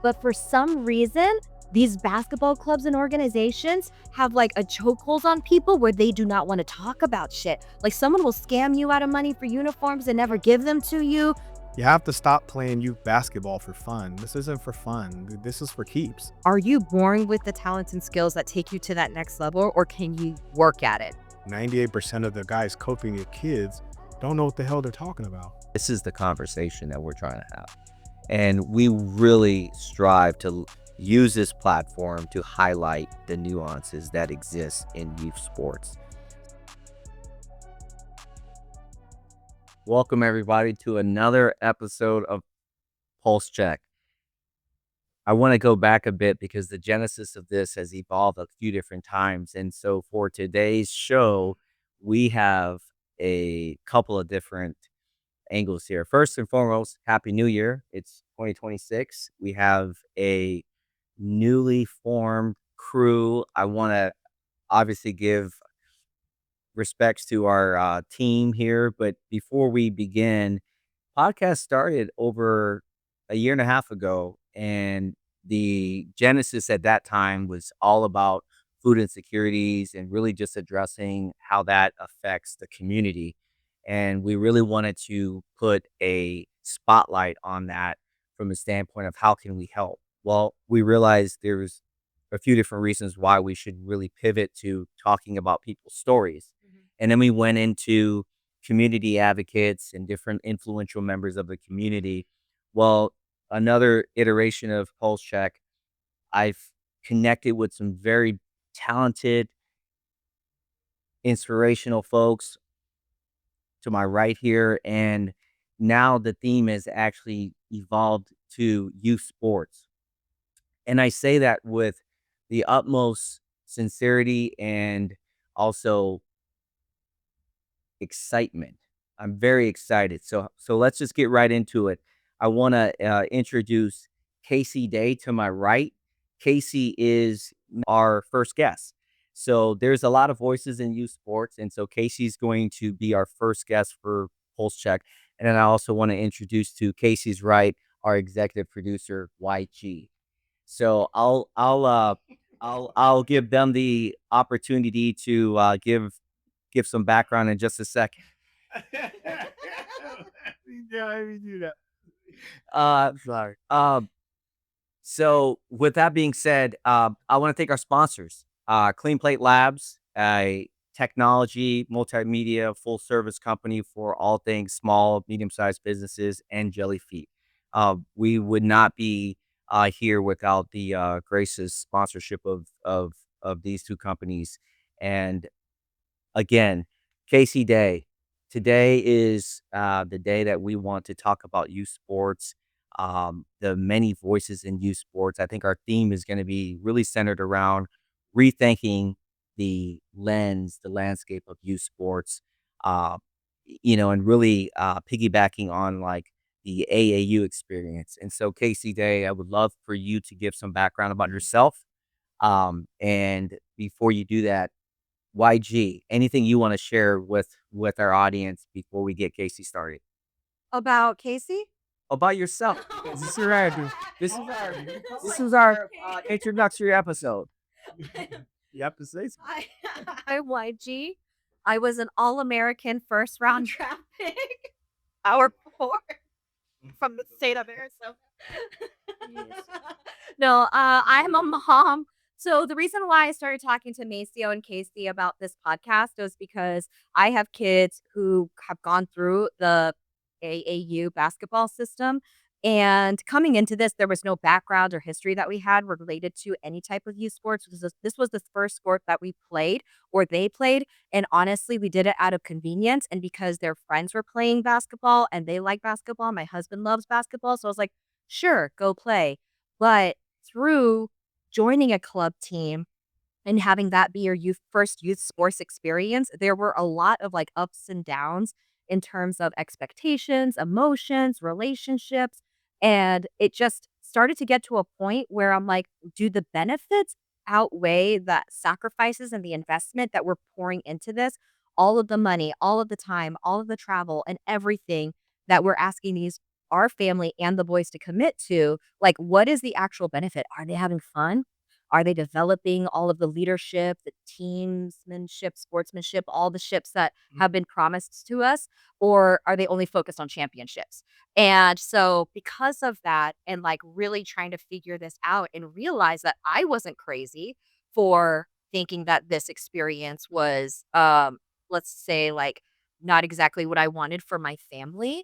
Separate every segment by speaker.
Speaker 1: But for some reason, these basketball clubs and organizations have like a chokehold on people where they do not want to talk about shit. Like someone will scam you out of money for uniforms and never give them to you.
Speaker 2: You have to stop playing youth basketball for fun. This isn't for fun. This is for keeps.
Speaker 1: Are you born with the talents and skills that take you to that next level, or can you work at it?
Speaker 2: 98% of the guys coaching your kids don't know what the hell they're talking about.
Speaker 3: This is the conversation that we're trying to have. And we really strive to use this platform to highlight the nuances that exist in youth sports. Welcome, everybody, to another episode of Pulse Check. I want to go back a bit because the genesis of this has evolved a few different times. And so for today's show, we have a couple of different angles here. First and foremost, Happy New Year. It's 2026. We have a newly formed crew. I want to obviously give respects to our team here, but before we begin, podcast started over a year and a half ago, and the genesis at that time was all about food insecurities and really just addressing how that affects the community. And we really wanted to put a spotlight on that from the standpoint of how can we help. Well, we realized there's a few different reasons why we should really pivot to talking about people's stories. And then we went into community advocates and different influential members of the community. Well, another iteration of Pulse Check, I've connected with some very talented, inspirational folks to my right here. And now the theme has actually evolved to youth sports. And I say that with the utmost sincerity and also excitement. I'm very excited. So let's just get right into it. I want to introduce Casey Day to my right. Casey is our first guest. So there's a lot of voices in youth sports, and so Casey's going to be our first guest for Pulse Check. And then I also want to introduce to Casey's right our executive producer YG. So I'll give them the opportunity to give some background in just a second.
Speaker 2: Yeah, I mean, do that.
Speaker 3: Sorry. So with that being said, I want to thank our sponsors, Clean Plate Labs, a technology, multimedia, full service company for all things small, medium sized businesses, and Jelly Feet. We would not be here without the gracious sponsorship of these two companies. And again, Casey Day. Today is the day that we want to talk about youth sports, the many voices in youth sports. I think our theme is going to be really centered around rethinking the lens, the landscape of youth sports, uh, and really piggybacking on like the AAU experience. And so, Casey Day, I would love for you to give some background about yourself. And before you do that, YG, anything you want to share with our audience before we get Casey started?
Speaker 1: About Casey?
Speaker 3: About yourself. This is our this is our this is our introductory episode.
Speaker 2: You have to say something.
Speaker 1: I'm YG. I was an All American first round draft pick. Our four from the state of Arizona. No, I'm a mom. So the reason why I started talking to Maceo and Casey about this podcast was because I have kids who have gone through the AAU basketball system. And coming into this, there was no background or history that we had related to any type of youth sports. This was the first sport that we played or they played. And honestly, we did it out of convenience and because their friends were playing basketball and they like basketball. My husband loves basketball. So I was like, sure, go play. But through joining a club team and having that be your first youth sports experience, there were a lot of like ups and downs in terms of expectations, emotions, relationships. And it just started to get to a point where I'm like, do the benefits outweigh the sacrifices and the investment that we're pouring into this? All of the money, all of the time, all of the travel, and everything that we're asking these our family and the boys to commit to, like, what is the actual benefit? Are they having fun? Are they developing all of the leadership, the teamsmanship, sportsmanship, all the ships that have been promised to us? Or are they only focused on championships? And so, because of that, and like really trying to figure this out and realize that I wasn't crazy for thinking that this experience was, let's say, like not exactly what I wanted for my family,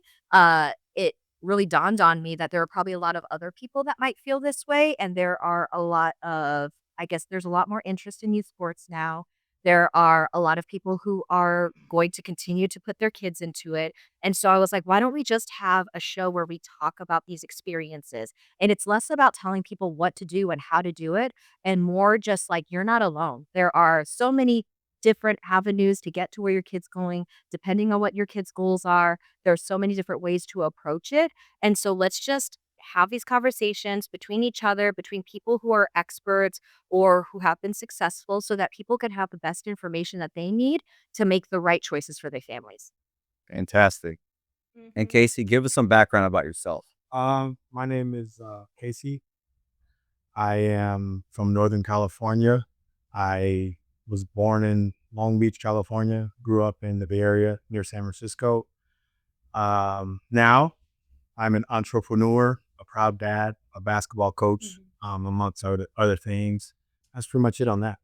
Speaker 1: it really dawned on me that there are probably a lot of other people that might feel this way. And there are a lot of, I guess, there's a lot more interest in youth sports now. There are a lot of people who are going to continue to put their kids into it. And so I was like, why don't we just have a show where we talk about these experiences? And it's less about telling people what to do and how to do it, and more just like, you're not alone. There are so many different avenues to get to where your kid's going, depending on what your kid's goals are. There's so many different ways to approach it. And so let's just have these conversations between each other, between people who are experts or who have been successful, so that people can have the best information that they need to make the right choices for their families.
Speaker 3: Fantastic. And
Speaker 1: Mhm.
Speaker 3: Casey, give us some background about yourself.
Speaker 2: My name is Casey. I am from Northern California. I was born in Long Beach, California. Grew up in the Bay Area near San Francisco. Now I'm an entrepreneur, a proud dad, a basketball coach,
Speaker 1: Mhm.
Speaker 2: amongst other things. That's pretty much it on that.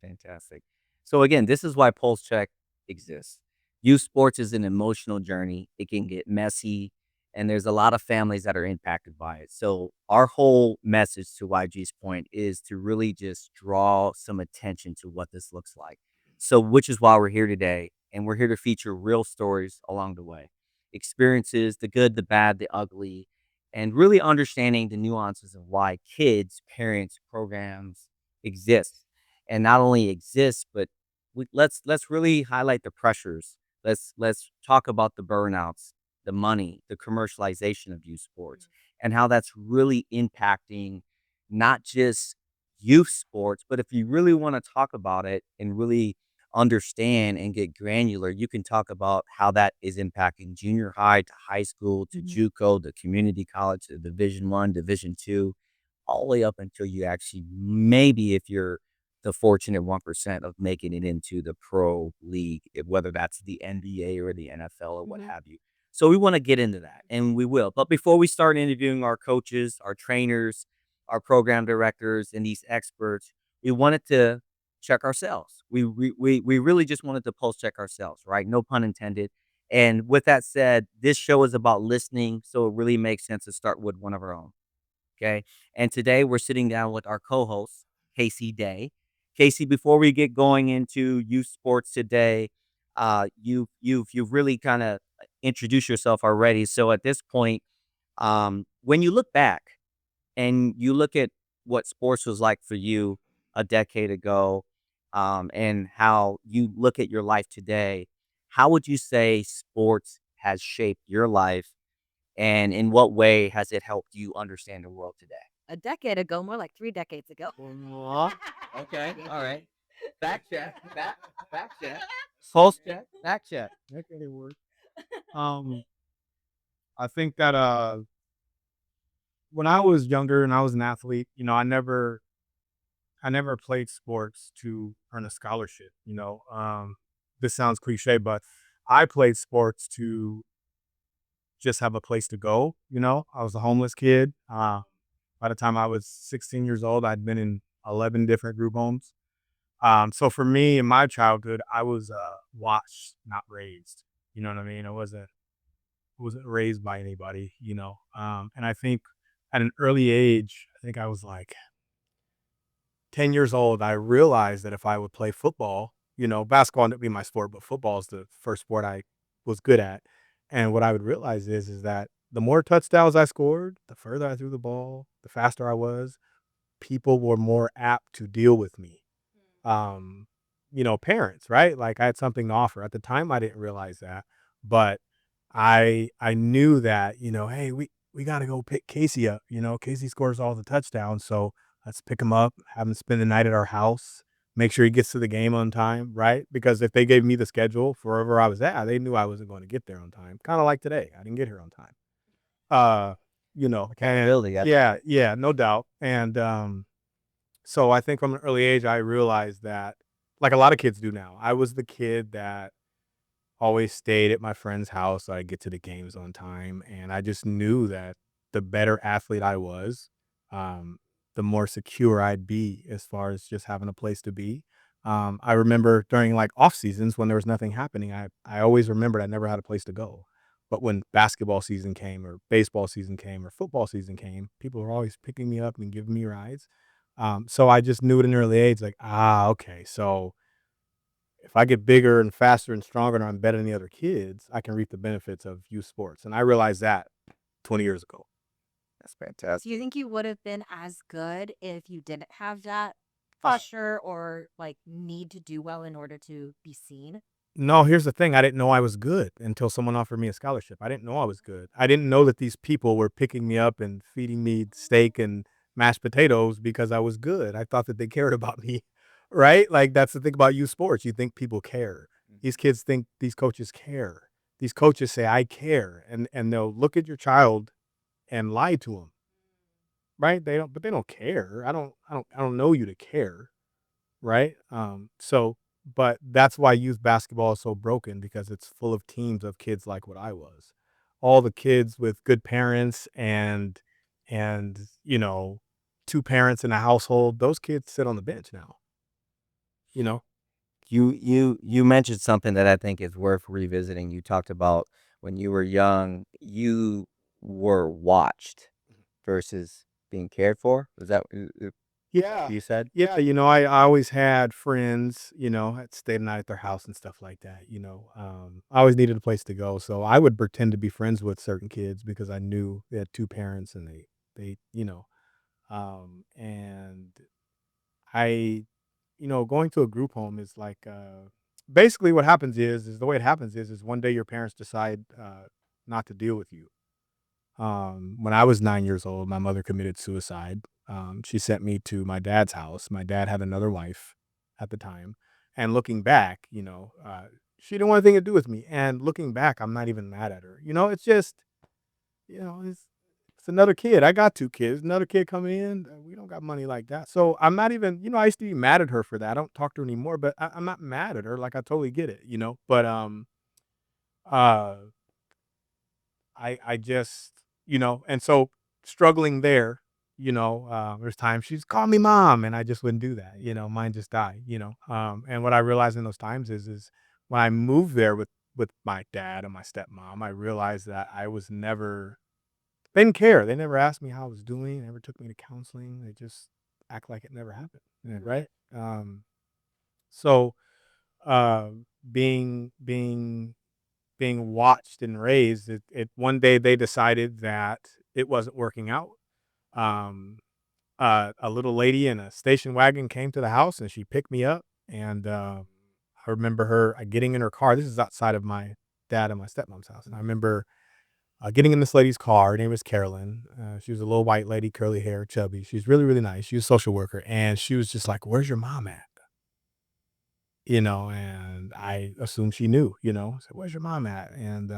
Speaker 3: Fantastic. So again, this is why Pulse Check exists. Youth sports is an emotional journey. It can get messy, and there's a lot of families that are impacted by it. So our whole message, to YG's point, is to really just draw some attention to what this looks like. So which is why we're here today, and we're here to feature real stories along the way. Experiences, the good, the bad, the ugly, and really understanding the nuances of why kids, parents, programs exist, and not only exist, but let's really highlight the pressures. Let's talk about the burnouts, the money, the commercialization of youth sports, and how that's really impacting not just youth sports, but if you really want to talk about it and really understand and get granular, you can talk about how that is impacting junior high to high school to
Speaker 1: Mhm.
Speaker 3: JUCO, the community college, to Division 1, Division 2, all the way up until you actually, maybe if you're the fortunate 1% of making it into the pro league, whether that's the NBA or the NFL or what
Speaker 1: Mhm.
Speaker 3: have you. So we want to get into that, and we will. But before we start interviewing our coaches, our trainers, our program directors, and these experts, we wanted to check ourselves. We really just wanted to pulse check ourselves, right? No pun intended. And with that said, this show is about listening, so it really makes sense to start with one of our own. Okay. And today we're sitting down with our co host, Casey Day. Casey, before we get going into youth sports today, you've really kind of introduced yourself already. So at this point, when you look back and you look at what sports was like for you a decade ago, and how you look at your life today, how would you say sports has shaped your life, and in what way has it helped you understand the world today?
Speaker 1: A decade ago, more like 3 decades ago.
Speaker 3: Aw, okay, all right. Fact check, fact check. Pulse check, fact check.
Speaker 2: That can work. Um, I think that when I was younger and I was an athlete, I never played sports to earn a scholarship. This sounds cliche, but I played sports to just have a place to go. I was a homeless kid. By the time I was 16 years old, I'd been in 11 different group homes. So for me, in my childhood, I was watched, not raised. You know what I mean? I wasn't raised by anybody. And I think at an early age, I think I was like 10 years old, I realized that if I would play football, basketball ended up being my sport, but football is the first sport I was good at. And what I would realize is that the more touchdowns I scored, the further I threw the ball, the faster I was, people were more apt to deal with me. Um, Parents, right? Like I had something to offer. At the time I didn't realize that, but I knew that, hey, we got to go pick Casey up. Casey scores all the touchdowns, so let's pick him up, have him spend the night at our house, make sure he gets to the game on time, right? Because if they gave me the schedule for wherever I was at, they knew I wasn't going to get there on time. Kind of like today, I didn't get here on time. Uh, you know, and
Speaker 3: Accountability.
Speaker 2: yeah, no doubt. And so I think from an early age, I realized that, like a lot of kids do now, I was the kid that always stayed at my friend's house so I get to the games on time. And I just knew that the better athlete I was, um, the more secure I'd be as far as just having a place to be. I remember during like off seasons when there was nothing happening, I always remembered I never had a place to go. But when basketball season came or baseball season came or football season came, people were always picking me up and giving me rides. So I just knew at an early age, like, okay, so if I get bigger and faster and stronger and I'm better than the other kids, I can reap the benefits of youth sports. And I realized that 20 years ago.
Speaker 3: That's
Speaker 1: Do
Speaker 3: fantastic.
Speaker 1: you think you would have been as good if you didn't have that
Speaker 2: Uh,
Speaker 1: pressure or like need to do well in order to be seen?
Speaker 2: no, here's the thing. I didn't know I was good until someone offered me a scholarship. I didn't know I was good. I didn't know that these people were picking me up and feeding me steak and mashed potatoes because I was good. I thought that they cared about me, right? Like that's the thing about youth sports. You think people care. These kids think these coaches care. These coaches say I care, and they'll look at your child and lie to them. Right? They don't care. I don't know you to care, right? But that's why youth basketball is so broken because it's full of teams of kids like what I was. All the kids with good parents and, you know, two parents in a household, those kids sit on the bench now, you know?
Speaker 3: You mentioned something that I think is worth revisiting. You talked about when you were young, you were watched versus being cared for. Was that what
Speaker 2: Yeah.
Speaker 3: you said?
Speaker 2: Yeah, I always had friends, had stayed the night at their house and stuff like that. I always needed a place to go, so I would pretend to be friends with certain kids because I knew they had two parents and and I, going to a group home is like, basically what happens is the way it happens is one day your parents decide, not to deal with you. When I was 9 years old, my mother committed suicide. She sent me to my dad's house. My dad had another wife at the time, and looking back, she didn't want anything to do with me, and looking back, I'm not even mad at her. It's just, it's another kid. I got 2 kids, another kid coming in, we don't got money like that. So, I'm not even I used to be mad at her for that. I don't talk to her anymore, but I'm not mad at her, like, I totally get it. But, uh I just, and so struggling there, there's times she's call me mom and I just wouldn't do that, mine just die. And what I realized in those times is when I moved there with my dad and my stepmom, I realized that I was never they didn't care. They never asked me how I was doing, never took me to counseling. They just act like it never happened. Right. So uh being being being watched and raised, it one day they decided that it wasn't working out. Um, a little lady in a station wagon came to the house and she picked me up. And I remember her getting in her car. This is outside of my dad and my stepmom's house. And I remember getting in this lady's car. Her name was Carolyn. She was a little white lady, curly hair, chubby. She's really, really nice. She was a social worker. And she was just like, "Where's your mom at?" And I assumed she knew. I said, "Where's your mom at?" And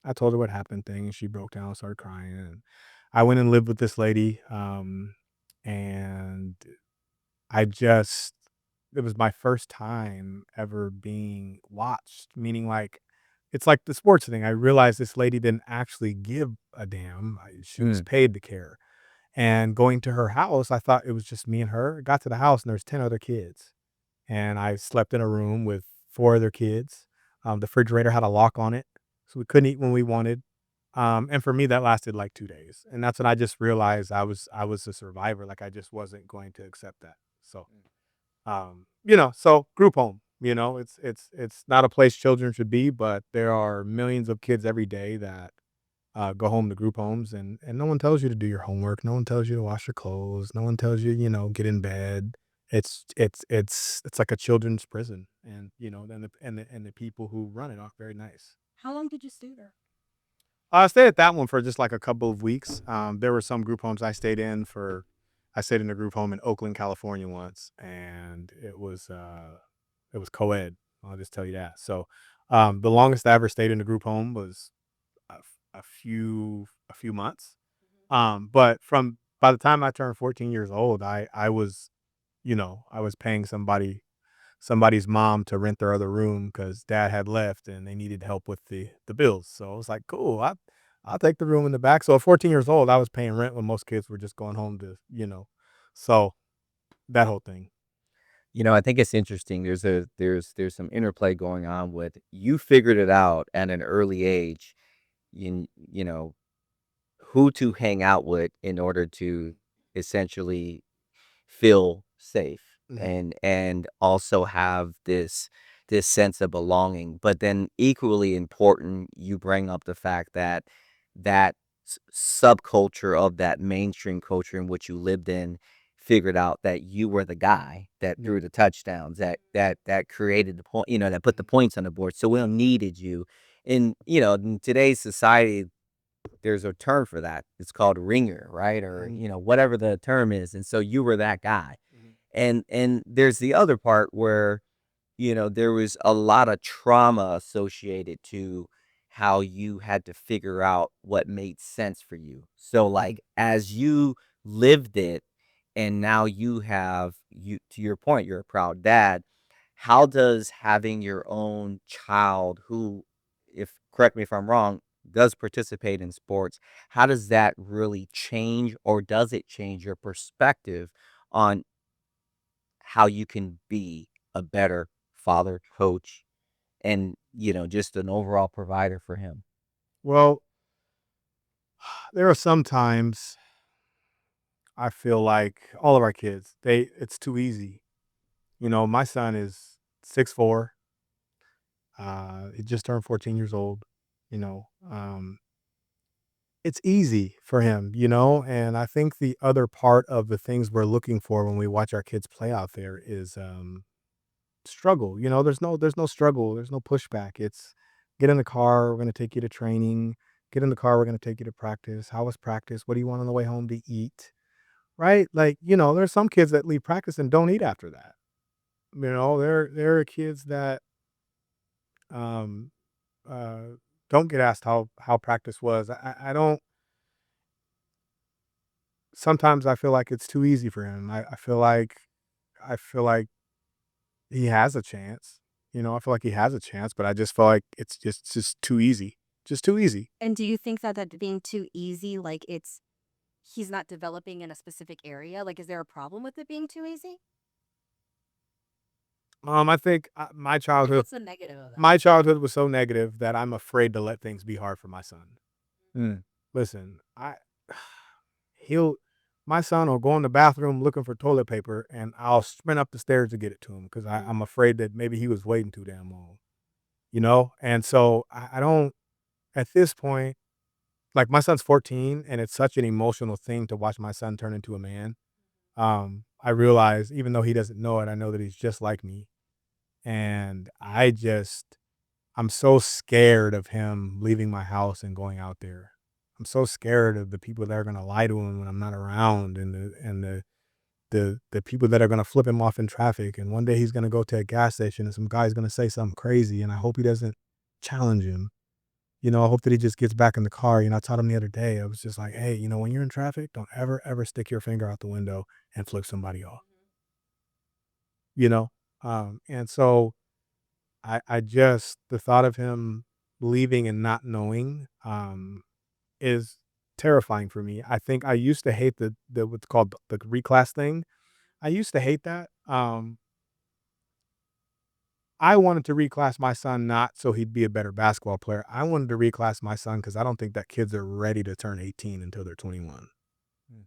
Speaker 2: I told her what happened thing, and she broke down, started crying, and I went and lived with this lady, and I just it was my first time ever being watched, meaning, like, it's like the sports thing. I realized this lady didn't actually give a damn. She was
Speaker 3: Mm.
Speaker 2: paid to care, and going to her house, I thought it was just me and her. Got to the house, and there's 10 other kids, and I slept in a room with 4 other kids. The refrigerator had a lock on it, so we couldn't eat when we wanted. And for me, that lasted like 2 days, and that's when I just realized I was a survivor, like, I just wasn't going to accept that. So, so group home, it's not a place children should be, but there are millions of kids every day that, go home to group homes, and no one tells you to do your homework, no one tells you to wash your clothes, no one tells you, get in bed. It's like a children's prison, and, then the people who run it are very nice.
Speaker 1: How long did you stay there?
Speaker 2: I stayed at that one for just like a couple of weeks. There were some group homes I stayed in a group home in Oakland, California once, and it was co-ed. I'll just tell you that. So, the longest I ever stayed in a group home was a few months. But from by the time I turned 14 years old, I was, I was paying somebody's mom to rent their other room because dad had left and they needed help with the bills. So I was like, cool, I'll take the room in the back. So at 14 years old, I was paying rent when most kids were just going home so that whole thing.
Speaker 3: I think it's interesting. There's some interplay going on with you figured it out at an early age. You know who to hang out with in order to essentially feel safe
Speaker 2: Mhm.
Speaker 3: and also have this sense of belonging. But then equally important, you bring up the fact that that subculture of that mainstream culture in which you lived in figured out that you were the guy that
Speaker 2: Yeah.
Speaker 3: threw the touchdowns, that created the point, that put the points on the board. So we needed you. In today's society, there's a term for that. It's called ringer, right? Or,
Speaker 2: Mhm.
Speaker 3: whatever the term is. And so you were that guy.
Speaker 2: Mhm.
Speaker 3: And there's the other part where, there was a lot of trauma associated to how you had to figure out what made sense for you. So
Speaker 2: Mhm.
Speaker 3: like as you lived it and now you to your point, you're a proud dad. How does having your own child who, if correct me if I'm wrong, does participate in sports, how does that really change or does it change your perspective on how you can be a better father, coach, and, just an overall provider for him?
Speaker 2: Well, there are some times I feel like all of our kids, it's too easy. My son is 6'4". He just turned 14 years old. You know, it's easy for him, and I think the other part of the things we're looking for when we watch our kids play out there is struggle. There's no struggle, there's no pushback. It's get in the car, we're gonna take you to training. Get in the car, we're gonna take you to practice. How was practice? What do you want on the way home to eat? Right? Like, there's some kids that leave practice and don't eat after that. There are kids that um uh don't get asked how practice was. I don't sometimes I feel like it's too easy for him. I feel like he has a chance. I feel like he has a chance, but I just feel like it's just too easy. Just too easy.
Speaker 1: And do you think that being too easy, like he's not developing in a specific area? Like, is there a problem with it being too easy?
Speaker 2: I think
Speaker 1: Like, what's the negative of that?
Speaker 2: my childhood was so negative that I'm afraid to let things be hard for my son.
Speaker 3: Mm.
Speaker 2: Listen, he'll my son will go in the bathroom looking for toilet paper, and I'll sprint up the stairs to get it to him because
Speaker 1: Mm.
Speaker 2: I'm afraid that maybe he was waiting too damn long. And so I don't at this point. Like, my son's 14, and it's such an emotional thing to watch my son turn into a man. I realize even though he doesn't know it, I know that he's just like me, and I'm so scared of him leaving my house and going out there. I'm so scared of the people that are gonna lie to him when I'm not around and the people that are gonna flip him off in traffic, and one day he's gonna go to a gas station and some guy's gonna say something crazy, and I hope he doesn't challenge him. I hope that he just gets back in the car. I taught him the other day, I was just like, "Hey, when you're in traffic, don't ever, ever stick your finger out the window and flip somebody off." You know? And so the thought of him leaving and not knowing, is terrifying for me. I think I used to hate the what's called the reclass thing. I used to hate that. I wanted to reclass my son not so he'd be a better basketball player. I wanted to reclass my son because I don't think that kids are ready to turn 18 until they're 21.
Speaker 3: Mm.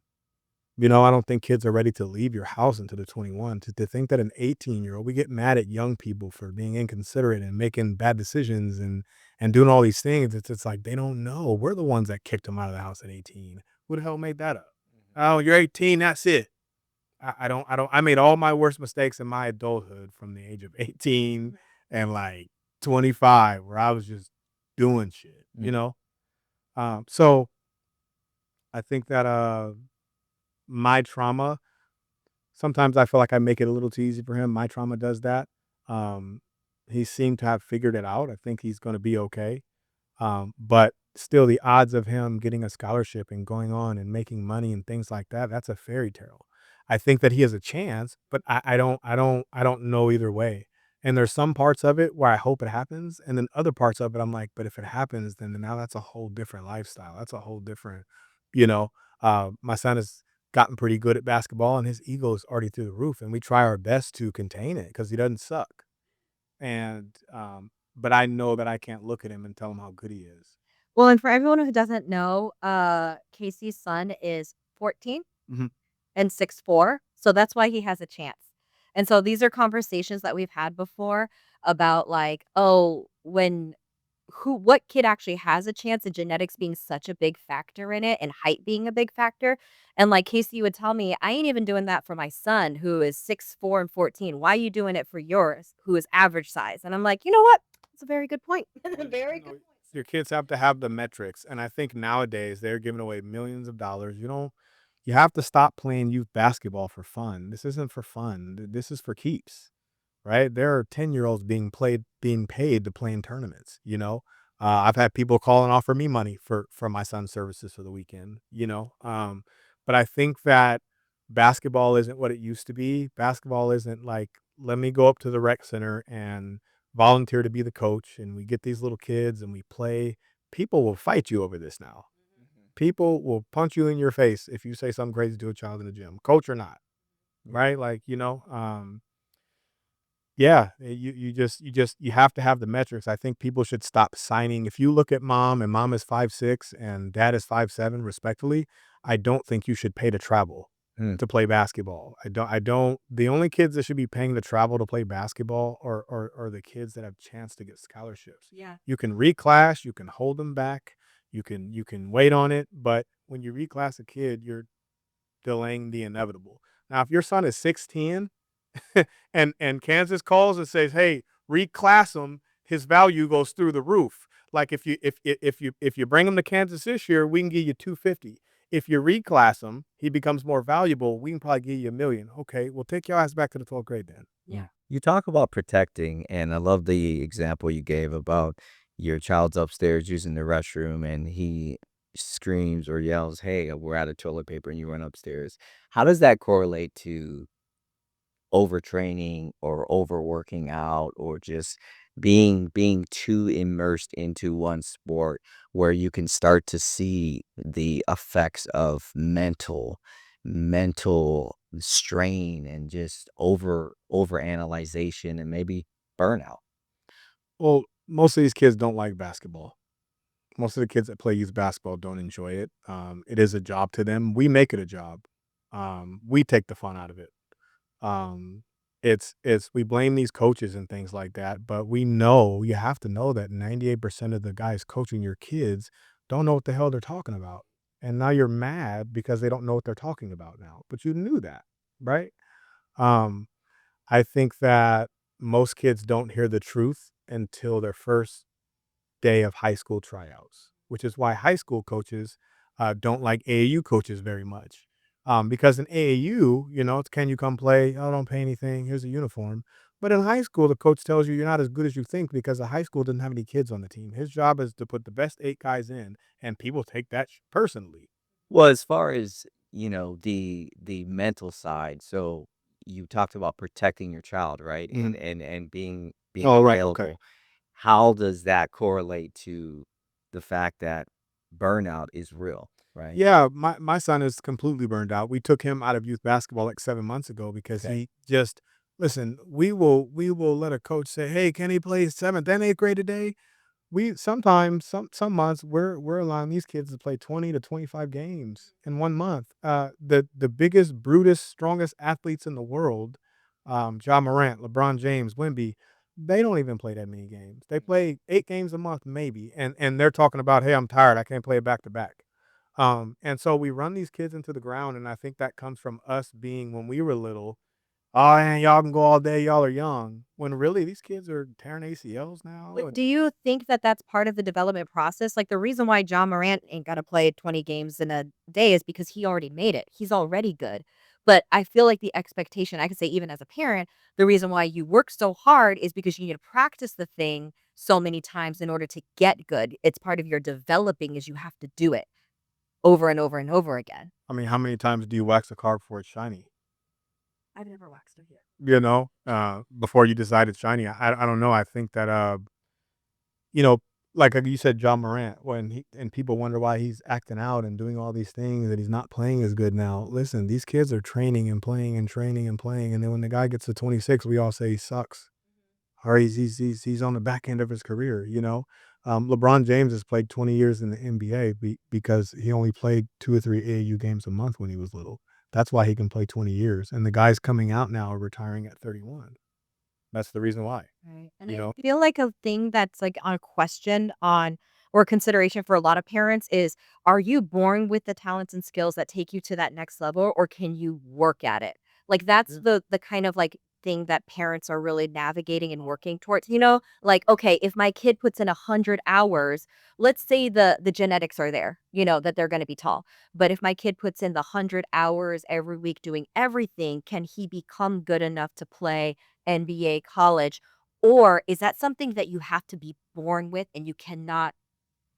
Speaker 2: I don't think kids are ready to leave your house until they're 21. To think that an 18-year-old, we get mad at young people for being inconsiderate and making bad decisions and doing all these things. It's like they don't know. We're the ones that kicked them out of the house at 18. Who the hell made that up? Oh, you're 18. That's it. I made all my worst mistakes in my adulthood from the age of 18 and like 25, where I was just doing shit,
Speaker 3: Mm.
Speaker 2: So I think that my trauma, sometimes I feel like I make it a little too easy for him. My trauma does that. Um, he seemed to have figured it out. I think he's going to be okay. But still, the odds of him getting a scholarship and going on and making money and things like that, that's a fairy tale. I think that he has a chance, but I don't know either way. And there's some parts of it where I hope it happens, and then other parts of it, I'm like, but if it happens, then now that's a whole different lifestyle. That's a whole different, you know. My son has gotten pretty good at basketball, and his ego is already through the roof, and we try our best to contain it because he doesn't suck. And but I know that I can't look at him and tell him how good he is.
Speaker 1: Well, and for everyone who doesn't know, Casey's son is 14
Speaker 2: Mhm.
Speaker 1: and 6'4", so that's why he has a chance. And so these are conversations that we've had before about like, oh, what kid actually has a chance, and genetics being such a big factor in it and height being a big factor. And like Casey would tell me, I ain't even doing that for my son who is 6'4" and 14. Why are you doing it for yours who is average size? And I'm like, you know what? That's a very good point.
Speaker 2: Well,
Speaker 1: Very good point.
Speaker 2: your kids have to have the metrics, and I think nowadays they're giving away millions of dollars. You have to stop playing youth basketball for fun. This isn't for fun. This is for keeps, right? There are 10-year-olds being paid to play in tournaments, you know? I've had people call and offer me money for my son's services for the weekend, you know? But I think that basketball isn't what it used to be. Basketball isn't like, let me go up to the rec center and volunteer to be the coach, and we get these little kids and we play. People will fight you over this now.
Speaker 3: Mhm.
Speaker 2: People will punch you in your face if you say something crazy to a child in the gym, coach or not,
Speaker 3: Yeah.
Speaker 2: right? Like, yeah, you have to have the metrics. I think people should stop signing. If you look at mom and mom is 5'6" and dad is 5'7", respectfully, I don't think you should pay to travel
Speaker 3: Mm.
Speaker 2: to play basketball. I don't the only kids that should be paying to travel to play basketball are the kids that have chance to get scholarships.
Speaker 1: Yeah.
Speaker 2: You can reclass, you can hold them back, you can wait on it, but when you reclass a kid, you're delaying the inevitable. Now, if your son is 16 and Kansas calls and says, "Hey, reclass him," his value goes through the roof. Like if you bring him to Kansas this year, we can give you 250. If you reclass him, he becomes more valuable. We can probably give you 1 million. Okay, well take your ass back to the 12th grade then.
Speaker 1: Yeah.
Speaker 3: You talk about protecting, and I love the example you gave about your child's upstairs using the restroom and he screams or yells, "Hey, we're out of toilet paper," and you run upstairs. How does that correlate to overtraining or overworking out or just being too immersed into one sport where you can start to see the effects of mental strain and just over analyzation and maybe burnout?
Speaker 2: Well, most of these kids don't like basketball. Most of the kids that play youth basketball don't enjoy it. It is a job to them. We make it a job. We take the fun out of it. Um, it's we blame these coaches and things like that, but we know you have to know that 98% of the guys coaching your kids don't know what the hell they're talking about. And now you're mad because they don't know what they're talking about now. But you knew that, right? Um, I think that most kids don't hear the truth until their first day of high school tryouts, which is why high school coaches don't like AAU coaches very much. Because in AAU, it's can you come play? Oh, don't pay anything. Here's a uniform. But in high school, the coach tells you you're not as good as you think because the high school doesn't have any kids on the team. His job is to put the best 8 guys in, and people take that personally.
Speaker 3: Well, as far as, the mental side, so you talked about protecting your child, right? And
Speaker 2: Mhm.
Speaker 3: and being
Speaker 2: Oh, right. Okay.
Speaker 3: available. How does that correlate to the fact that burnout is real, right?
Speaker 2: Yeah, my son is completely burned out. We took him out of youth basketball like 7 months ago because
Speaker 3: Okay.
Speaker 2: he just listen. We will let a coach say, "Hey, can he play seventh and eighth grade today?" We sometimes some months we're allowing these kids to play 20 to 25 games in 1 month. The biggest, brutest, strongest athletes in the world, John Morant, LeBron James, Wemby, they don't even play that many games. They play 8 games a month maybe, and they're talking about, hey, I'm tired. I can't play back to back. And so we run these kids into the ground, and I think that comes from us being when we were little. Oh, and y'all can go all day. Y'all are young. When really these kids are tearing ACLs now.
Speaker 1: But do you think that that's part of the development process? Like, the reason why John Morant ain't gotta play 20 games in a day is because he already made it. He's already good. But I feel like the expectation, I could say even as a parent, the reason why you work so hard is because you need to practice the thing so many times in order to get good. It's part of your developing is you have to do it over and over and over again.
Speaker 2: I mean, how many times do you wax a car before it's shiny?
Speaker 1: I've never waxed it yet.
Speaker 2: Before you decide it's shiny. I don't know. I think that you know, like you said, John Morant, when he and people wonder why he's acting out and doing all these things that he's not playing as good now. Listen, these kids are training and playing and training and playing, and then when the guy gets to 26, we all say he sucks, or he's on the back end of his career. LeBron James has played 20 years in the NBA because he only played 2 or 3 AAU games a month when he was little. That's why he can play 20 years, and the guys coming out now are retiring at 31. That's the reason why.
Speaker 1: Right. And
Speaker 2: You
Speaker 1: I
Speaker 2: know,
Speaker 1: feel like a thing that's like on question on or consideration for a lot of parents is are you born with the talents and skills that take you to that next level or can you work at it? Like that's
Speaker 2: Yeah.
Speaker 1: the kind of like thing that parents are really navigating and working towards. Like okay, if my kid puts in 100 hours, let's say the genetics are there, that they're going to be tall. But if my kid puts in the 100 hours every week doing everything, can he become good enough to play NBA, college? Or is that something that you have to be born with and you cannot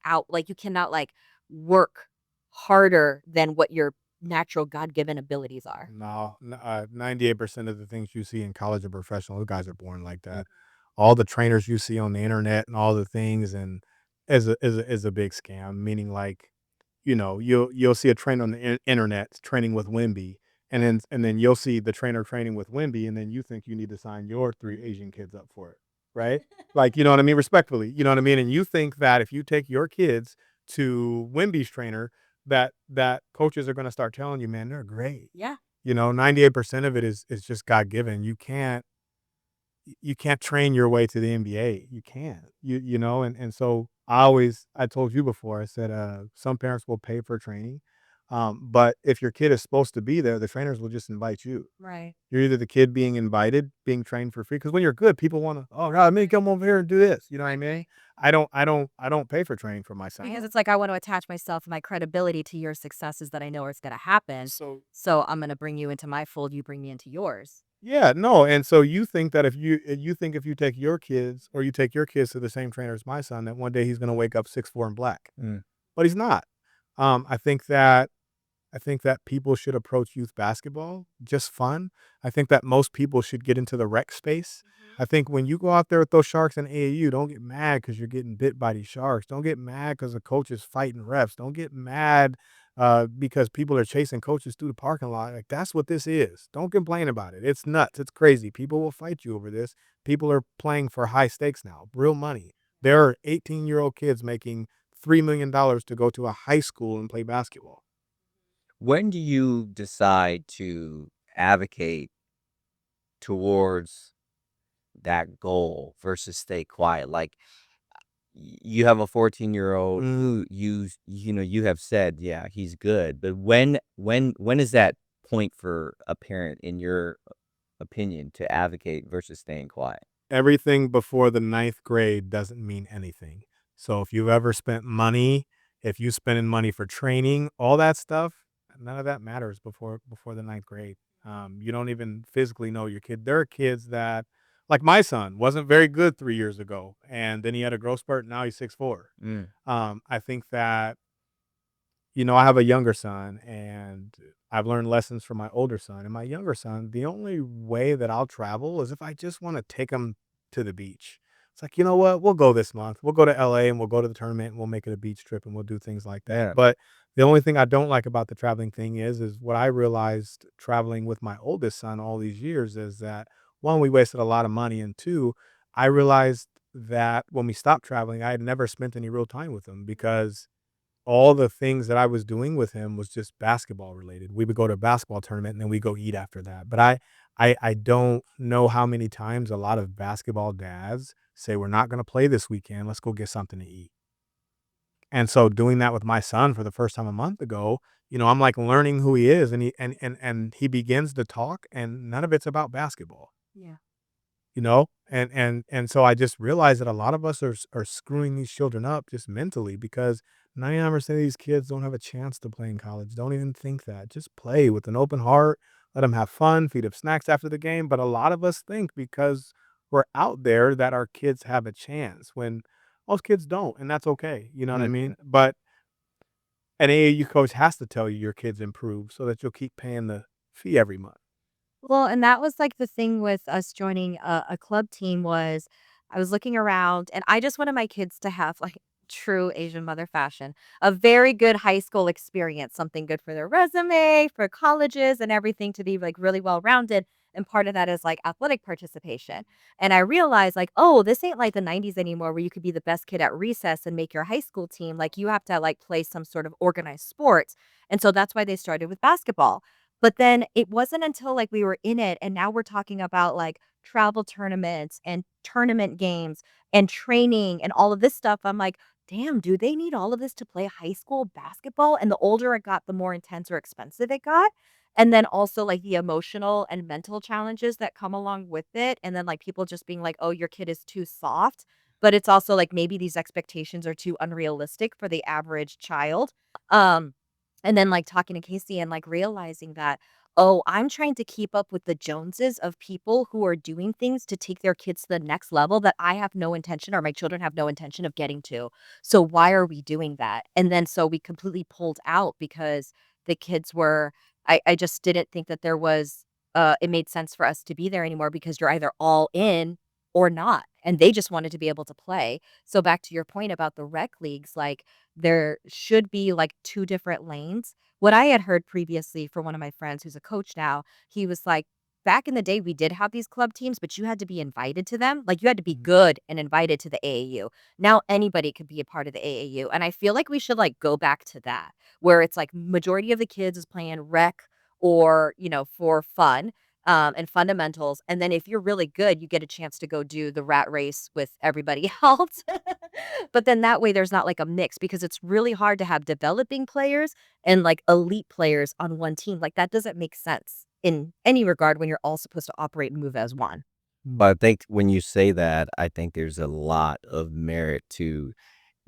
Speaker 1: you cannot like work harder than what your natural God-given abilities are?
Speaker 2: No, 98% of the things you see in college are professional. Those guys are born like that. All the trainers you see on the internet and all the things and is a big scam. Meaning, like, you'll see a trainer on the internet training with Wimby, and then you'll see the trainer training with Wimby, and then you think you need to sign your 3 Asian kids up for it, right? Like, you know what I mean? Respectfully, you know what I mean? And you think that if you take your kids to Wimby's trainer, that coaches are going to start telling you, man, they're great.
Speaker 1: Yeah.
Speaker 2: 98% of it is just God given. You can't train your way to the NBA. You can't. And so I told you before, I said some parents will pay for training. But if your kid is supposed to be there, the trainers will just invite you.
Speaker 1: Right.
Speaker 2: You're either the kid being invited, being trained for free. Because when you're good, people want to, oh God, let me come over here and do this. You know what I mean? I don't pay for training for my son.
Speaker 1: Because it's like I want to attach myself and my credibility to your successes that I know is going to happen.
Speaker 2: So
Speaker 1: So I'm going to bring you into my fold, you bring me into yours.
Speaker 2: yeah, no, and so you think that if you take your kids or you take your kids to the same trainer as my son, that one day he's gonna wake up 6'4" and black, but he's not. I think that people should approach youth basketball just fun. I think that most people should get into the rec space. I think when you go out there with those sharks in AAU, don't get mad because you're getting bit by these sharks. Don't get mad because the coach is fighting refs. Don't get mad because people are chasing coaches through the parking lot. Like, that's what this is. Don't complain about it. It's nuts. It's crazy. People will fight you over this. People are playing for high stakes now, real money. There are 18-year-old kids making $3 million to go to a high school and play basketball.
Speaker 3: When do you decide to advocate towards that goal versus stay quiet? Like you have a 14-year-old who you have said, yeah, he's good. But when is that point for a parent, in your opinion, to advocate versus staying quiet?
Speaker 2: Everything before the ninth grade doesn't mean anything. So if you've ever spent money, if you spending money for training, all that stuff, none of that matters before the ninth grade. You don't even physically know your kid. There are kids that, like my son, wasn't very good 3 years ago, and then he had a growth spurt. And now he's 6'4".
Speaker 3: Mm.
Speaker 2: I think that I have a younger son, and I've learned lessons from my older son. And my younger son, the only way that I'll travel is if I just want to take him to the beach. It's like, you know what? We'll go this month. We'll go to LA and we'll go to the tournament and we'll make it a beach trip and we'll do things like that.
Speaker 3: Yeah.
Speaker 2: But the only thing I don't like about the traveling thing is what I realized traveling with my oldest son all these years is that one, we wasted a lot of money, and two, I realized that when we stopped traveling, I had never spent any real time with him because all the things that I was doing with him was just basketball related. We would go to a basketball tournament and then we go eat after that. But I don't know how many times a lot of basketball dads say, we're not going to play this weekend. Let's go get something to eat. And so doing that with my son for the first time a month ago, I'm like learning who he is, and he begins to talk, and none of it's about basketball.
Speaker 1: Yeah.
Speaker 2: And so I just realized that a lot of us are screwing these children up just mentally because 99% of these kids don't have a chance to play in college. Don't even think that. Just play with an open heart, let them have fun, feed them snacks after the game. But a lot of us think because who are out there that our kids have a chance when most kids don't, and that's okay. You know what I mean? But an AAU coach has to tell you your kids improve so that you'll keep paying the fee every month.
Speaker 1: Well, and that was like the thing with us joining a club team was I was looking around and I just wanted my kids to have like true Asian mother fashion, a very good high school experience, something good for their resume, for colleges and everything to be like really well rounded. And part of that is like athletic participation. And I realized like, oh, this ain't like the 90s anymore where you could be the best kid at recess and make your high school team. Like you have to like play some sort of organized sports. And so that's why they started with basketball. But then it wasn't until, like, we were in it and now we're talking about, like, travel tournaments and tournament games and training and all of this stuff. I'm like, "Damn, do they need all of this to play high school basketball?" And the older it got, the more intense or expensive it got. And then also, like, the emotional and mental challenges that come along with it. And then, like, people just being like, "Oh, your kid is too soft." But it's also, like, maybe these expectations are too unrealistic for the average child. Um and then, like, talking to Casey and, like, realizing that, "Oh, I'm trying to keep up with the Joneses of people who are doing things to take their kids to the next level that I have no intention or my children have no intention of getting to. So why are we doing that?" And then so we completely pulled out because the kids were I just didn't think that there was it made sense for us to be there anymore because you're either all in or not, and they just wanted to be able to play. So back to your point about the rec leagues, like, there should be, like, 2 different lanes. What I had heard previously from one of my friends who's a coach now, he was like, "Back in the day, we did have these club teams, but you had to be invited to them. Like, you had to be
Speaker 2: Mhm.
Speaker 1: good and invited to the AAU. Now anybody could be a part of the AAU, and I feel like we should, like, go back to that, where it's, like, majority of the kids is playing rec or, for fun, and fundamentals, and then if you're really good, you get a chance to go do the rat race with everybody else. But then that way there's not like a mix because it's really hard to have developing players and like elite players on one team. Like that doesn't make sense in any regard when you're all supposed to operate and move as one.
Speaker 3: But I think when you say that, I think there's a lot of merit to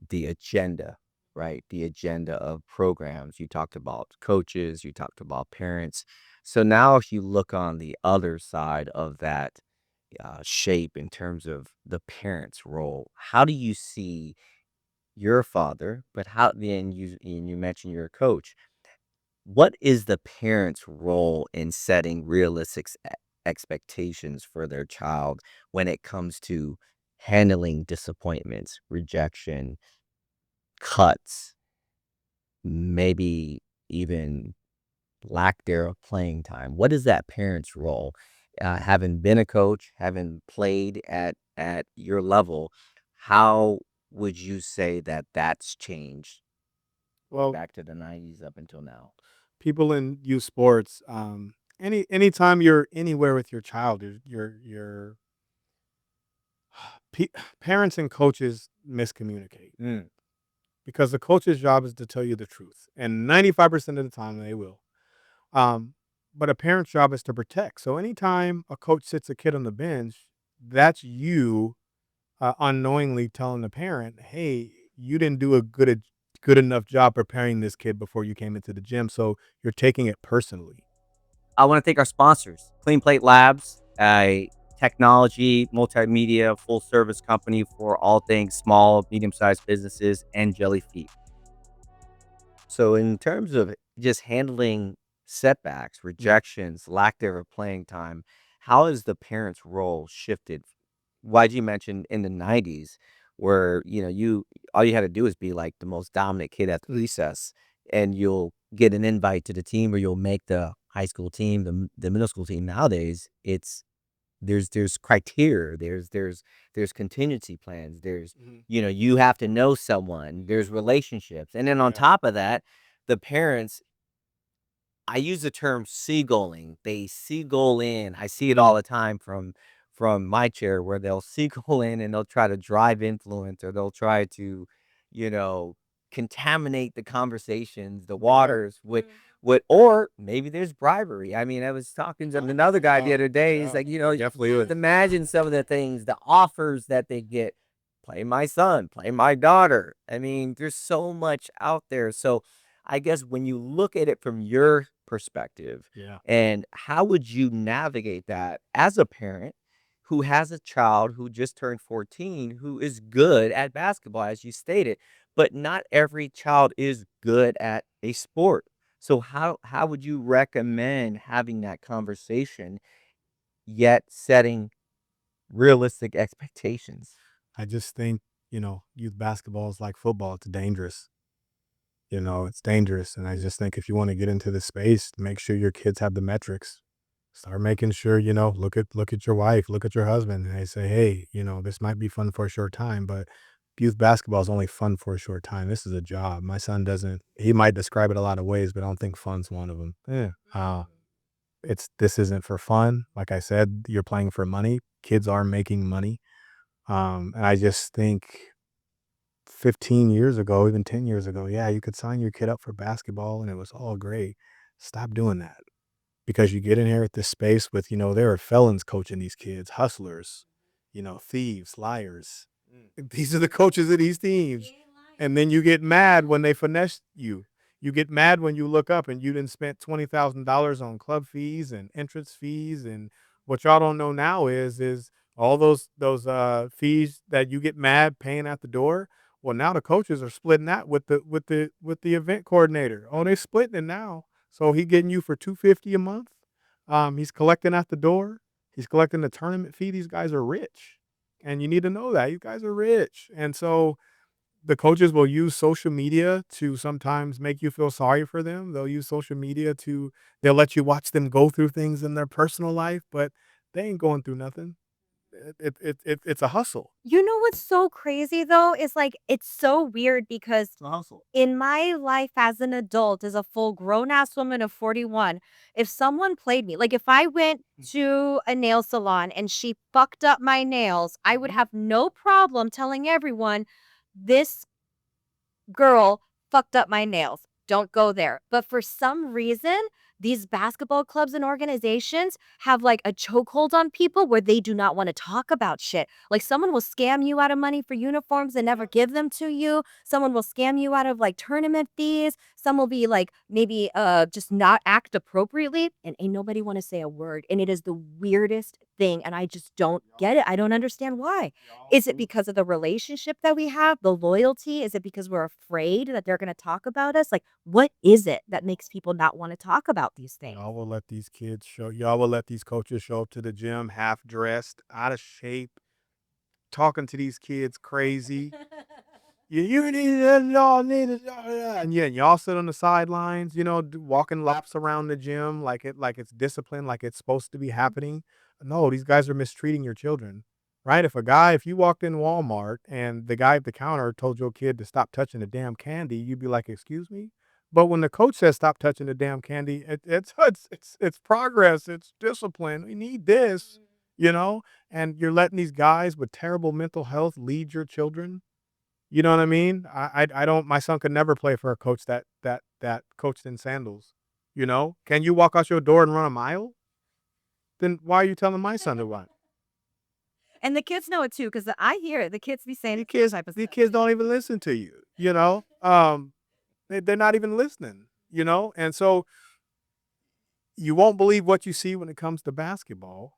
Speaker 3: the agenda, right? The agenda of programs. You talked about coaches, you talked about parents. So now, if you look on the other side of that shape in terms of the parent's role, how do you see your father? But how then you mentioned you're a coach. What is the parent's role in setting realistic expectations for their child when it comes to handling disappointments, rejection, cuts, maybe even lack thereof playing time? What is that parent's role? Having been a coach, having played at your level, how would you say that that's changed
Speaker 2: Well,
Speaker 3: back to the 90s up until now?
Speaker 2: people in youth sports, anytime you're anywhere with your child, your pe parents and coaches miscommunicate
Speaker 3: Mm.
Speaker 2: because the coach's job is to tell you the truth, and 95% of the time they will. Um, but a parent's job is to protect. So anytime a coach sits a kid on the bench, that's you unknowingly telling the parent, "Hey, you didn't do a good enough job preparing this kid before you came into the gym." So you're taking it personally.
Speaker 3: I want to thank our sponsors, Clean Plate Labs, a technology, multimedia, full service company for all things small, medium sized businesses, and Jelly Feet. So, in terms of just handling setbacks,
Speaker 2: Mhm.
Speaker 3: rejections, lack thereof playing time, how has the parent's role shifted? Why'd you mention in the 90s where, you all you had to do is be like the most dominant kid at recess and you'll get an invite to the team or you'll make the high school team, the middle school team. Nowadays, it's there's criteria, there's contingency plans, there's
Speaker 2: Mhm.
Speaker 3: you have to know someone, there's relationships. And then on
Speaker 2: Yeah.
Speaker 3: top of that, the parents, I use the term seagulling. They seagull in. I see it
Speaker 2: Mhm.
Speaker 3: all the time from my chair where they'll seagull in and they'll try to drive influence or they'll try to, you know, contaminate the conversations, the
Speaker 2: Yeah.
Speaker 3: waters with or maybe there's bribery. I mean, I was talking to another guy the
Speaker 2: Oh,
Speaker 3: other day. He's
Speaker 2: yeah.
Speaker 3: like,
Speaker 2: Definitely
Speaker 3: just
Speaker 2: is.
Speaker 3: imagine some of the things, the offers that they get. Play my son, play my daughter. I mean, there's so much out there. So I guess when you look at it from your perspective,
Speaker 2: Yeah.
Speaker 3: and how would you navigate that as a parent who has a child who just turned 14 who is good at basketball, as you stated, but not every child is good at a sport. So how would you recommend having that conversation, yet setting realistic expectations?
Speaker 2: I just think, youth basketball is like football. It's dangerous. It's dangerous. And I just think if you want to get into the space, make sure your kids have the metrics. Start making sure, look at your wife, look at your husband, and they say, hey, this might be fun for a short time, but youth basketball is only fun for a short time. This is a job. My son doesn't, he might describe it a lot of ways, but I don't think fun's one of them. Yeah. This isn't for fun. Like I said, you're playing for money. Kids are making money. And I just think 15 years ago, even 10 years ago, yeah, you could sign your kid up for basketball and it was all great. Stop doing that because you get in here at this space with, there are felons coaching these kids, hustlers, thieves, liars. These are the coaches of these teams. And then you get mad when they finesse you. You get mad when you look up and you didn't spent $20,000 on club fees and entrance fees. And what y'all don't know now is all those fees that you get mad paying at the door. Well, now the coaches are splitting that with the event coordinator. Oh, they're splitting it now. So he getting you for $250 a month. He's collecting at the door. He's collecting the tournament fee. These guys are rich. And you need to know that. You guys are rich. And so the coaches will use social media to sometimes make you feel sorry for them. They'll use social media they'll let you watch them go through things in their personal life, but they ain't going through nothing. It's a hustle.
Speaker 1: You know what's so crazy though is like it's so weird because
Speaker 2: It's a hustle.
Speaker 1: in my life as an adult, as a full grown ass woman of 41, if someone played me, like if I went to a nail salon and she fucked up my nails, I would have no problem telling everyone this girl fucked up my nails. Don't go there. But for some reason, these basketball clubs and organizations have like a chokehold on people where they do not want to talk about shit. Like someone will scam you out of money for uniforms and never give them to you. Someone will scam you out of like tournament fees. Some will be like maybe just not act appropriately and ain't nobody want to say a word. And it is the weirdest thing and I just don't get it. I don't understand why. Is it because of the relationship that we have, the loyalty? Is it because we're afraid that they're going to talk about us? Like, what is it that makes people not want to talk about these things?
Speaker 2: Y'all will let these coaches show up to the gym half dressed, out of shape, talking to these kids crazy. You need it, y'all need it, and yeah, y'all sit on the sidelines, walking laps around the gym like it's discipline, like it's supposed to be happening. No, these guys are mistreating your children, right? If you walked in Walmart and the guy at the counter told your kid to stop touching the damn candy, you'd be like, "Excuse me?" But when the coach says stop touching the damn candy, it's progress, it's discipline. We need this, and you're letting these guys with terrible mental health lead your children. You know what I mean? I don't. My son could never play for a coach that coached in sandals. Can you walk out your door and run a mile? Then why are you telling my son to run?
Speaker 1: And the kids know it too, because I hear it. The kids be saying
Speaker 2: The
Speaker 1: the
Speaker 2: kids,
Speaker 1: type of
Speaker 2: the
Speaker 1: stuff.
Speaker 2: kids don't even listen to you. They're not even listening. And so you won't believe what you see when it comes to basketball.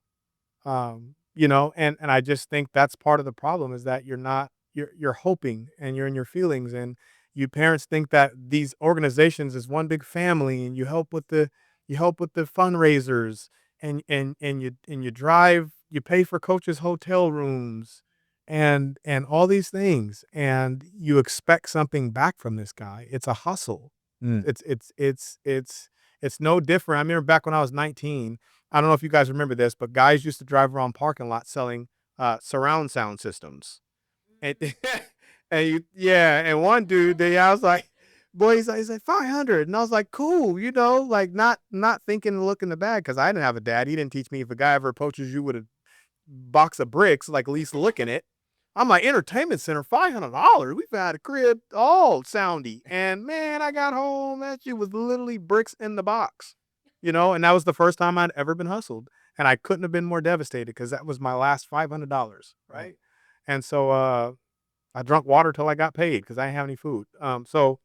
Speaker 2: And I just think that's part of the problem is that you're hoping and you're in your feelings and you parents think that these organizations is one big family and you help with the fundraisers and you pay for coaches hotel rooms and all these things and you expect something back from this guy. It's a hustle.
Speaker 3: Mm.
Speaker 2: It's no different. I remember back when I was 19, I don't know if you guys remember this, but guys used to drive around parking lots selling surround sound systems. And and one dude, I was like, boy, he's like 500, and I was like, cool, like not thinking to look in the bag because I didn't have a dad. He didn't teach me if a guy ever approaches you with a box of bricks, like at least look in it. I'm like, entertainment center, $500. We've had a crib all soundy. And man, I got home. That shit was literally bricks in the box, and that was the first time I'd ever been hustled. And I couldn't have been more devastated because that was my last $500. Right. And so I drank water till I got paid because I didn't have any food. So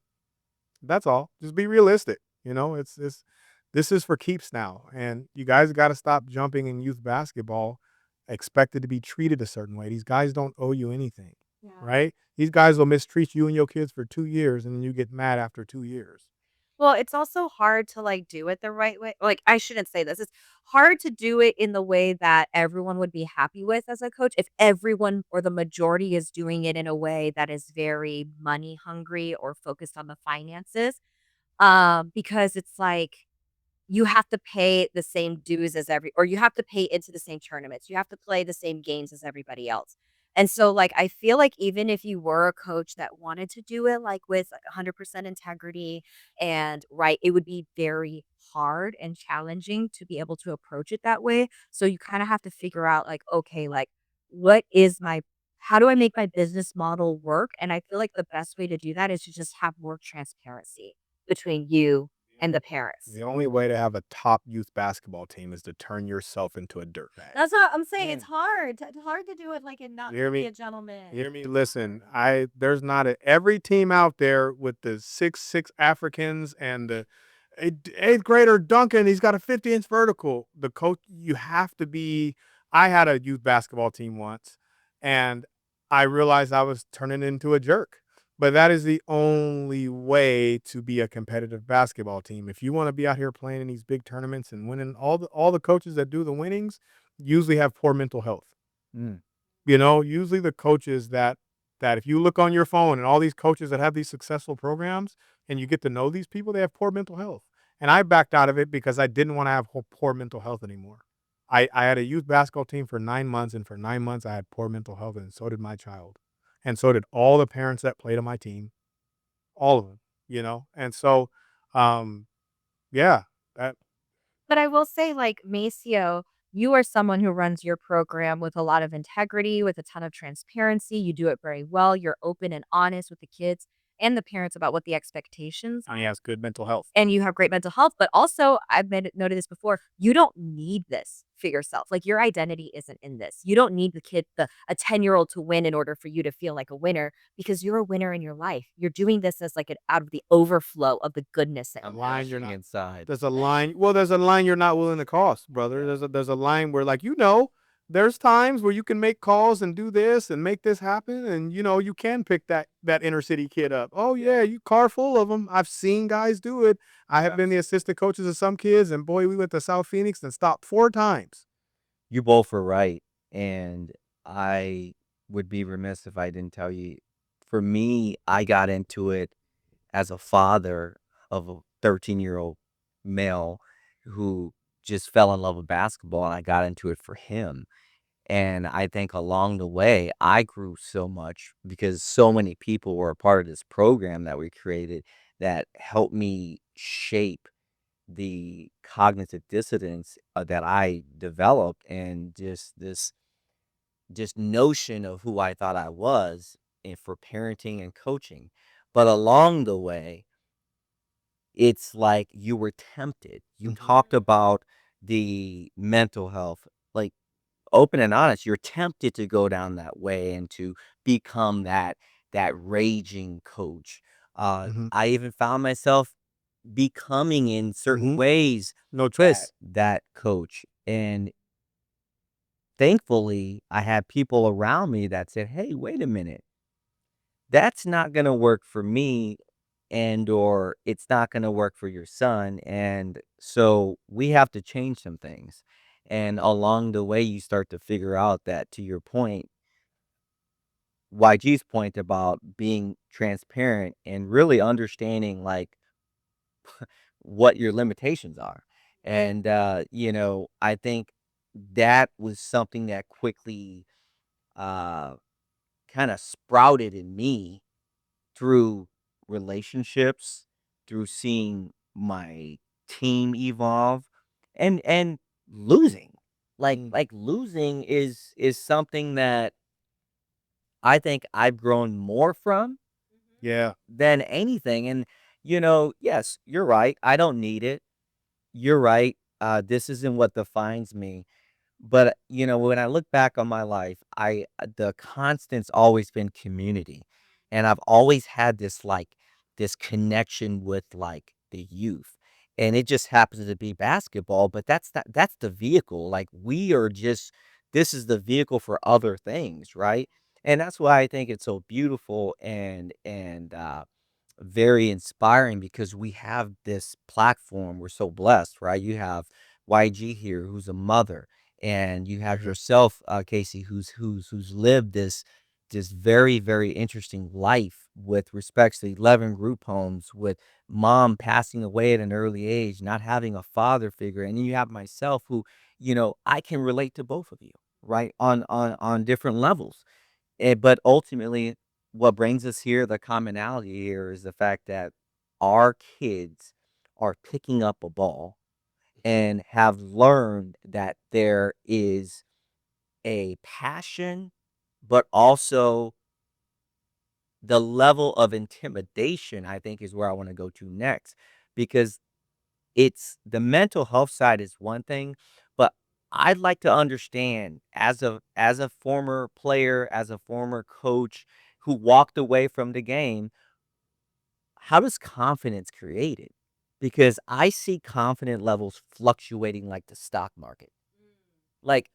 Speaker 2: that's all. Just be realistic. This is for keeps now. And you guys got to stop jumping in youth basketball expected to be treated a certain way. These guys don't owe you anything,
Speaker 1: Yeah.
Speaker 2: right? These guys will mistreat you and your kids for 2 years, and then you get mad after 2 years.
Speaker 1: Well, it's also hard to, like, do it the right way. Like, I shouldn't say this. It's hard to do it in the way that everyone would be happy with as a coach if everyone or the majority is doing it in a way that is very money hungry or focused on the finances. Because it's like you have to pay the same dues as or you have to pay into the same tournaments. You have to play the same games as everybody else. And so, like, I feel like even if you were a coach that wanted to do it like with 100% integrity and right, it would be very hard and challenging to be able to approach it that way. So you kind of have to figure out like, okay, like what is my how do I make my business model work? And I feel like the best way to do that is to just have more transparency between you and the parents.
Speaker 2: The only way to have a top youth basketball team is to turn yourself into a dirtbag.
Speaker 1: That's what I'm saying. It's
Speaker 3: Mm.
Speaker 1: hard. It's hard to do it like and not
Speaker 2: You hear
Speaker 1: be
Speaker 2: me?
Speaker 1: a gentleman.
Speaker 2: Hear me? Listen, there's not every team out there with the 6'6" Africans and the eighth grader Duncan. He's got a 50-inch vertical. The coach, you have to be. I had a youth basketball team once, and I realized I was turning into a jerk. But that is the only way to be a competitive basketball team. If you want to be out here playing in these big tournaments and winning, all the coaches that do the winnings usually have poor mental health.
Speaker 3: Mm.
Speaker 2: Usually the coaches that if you look on your phone and all these coaches that have these successful programs and you get to know these people, they have poor mental health. And I backed out of it because I didn't want to have poor mental health anymore. I had a youth basketball team for 9 months, and for 9 months I had poor mental health, and so did my child. And so did all the parents that played on my team, all of them. And so, um, yeah, that
Speaker 1: But I will say, like, Maceo, you are someone who runs your program with a lot of integrity, with a ton of transparency. You do it very well. You're open and honest with the kids and the parents about what the expectations
Speaker 2: he has good mental health.
Speaker 1: and you have great mental health, but also I've noted this before, you don't need this for yourself. Like your identity isn't in this. You don't need a 10-year-old to win in order for you to feel like a winner because you're a winner in your life. You're doing this as like an out of the overflow of the goodness that
Speaker 3: I'm
Speaker 1: you
Speaker 2: Line you're
Speaker 3: rushing
Speaker 2: not
Speaker 3: inside.
Speaker 2: There's a line. Well, there's a line you're not willing to cross, brother. There's a line where, like, there's times where you can make calls and do this and make this happen, and you can pick that inner city kid up. Oh yeah, you car full of them. I've seen guys do it. I have been the assistant coaches of some kids, and boy, we went to South Phoenix and stopped 4 times.
Speaker 3: You both were right. And I would be remiss if I didn't tell you, for me, I got into it as a father of a 13-year-old male who just fell in love with basketball, and I got into it for him. And I think along the way, I grew so much because so many people were a part of this program that we created that helped me shape the cognitive dissonance that I developed and just this just notion of who I thought I was and for parenting and coaching. But along the way, it's like you were tempted. You talked about the mental health, like open and honest, you're tempted to go down that way and to become that raging coach.
Speaker 2: Mhm.
Speaker 3: I even found myself becoming in certain
Speaker 2: Mhm.
Speaker 3: ways
Speaker 2: No
Speaker 3: that
Speaker 2: twist.
Speaker 3: that coach. And thankfully, I had people around me that said, "Hey, wait a minute. That's not going to work for me and or it's not going to work for your son, and so we have to change some things." And along the way you start to figure out that, to your point, YG's point about being transparent and really understanding like what your limitations are. And I think that was something that quickly uh kind of sprouted in me through relationships, through seeing my team evolve and losing. Like losing is something that I think I've grown more from
Speaker 2: Yeah.
Speaker 3: than anything. And yes, you're right. I don't need it. You're right. This isn't what defines me. But, when I look back on my life, the constant's always been community. And I've always had this connection with like the youth. And it just happens to be basketball, but that's the vehicle. Like we are just this is the vehicle for other things, right? And that's why I think it's so beautiful and very inspiring because we have this platform. We're so blessed, right? You have YG here, who's a mother, and you have
Speaker 2: Mhm.
Speaker 3: yourself, Casey, who's lived this very very interesting life with respects to 11 group homes, with mom passing away at an early age, not having a father figure, and then you have myself, who I can relate to both of you, right, on different levels. But ultimately, what brings us here, the commonality here, is the fact that our kids are picking up a ball and have learned that there is a passion, but also the level of intimidation, I think, is where I want to go to next. Because it's the mental health side is one thing, but I'd like to understand, as a former player, as a former coach who walked away from the game, how does confidence create it? Because I see confident levels fluctuating like the stock market. Like,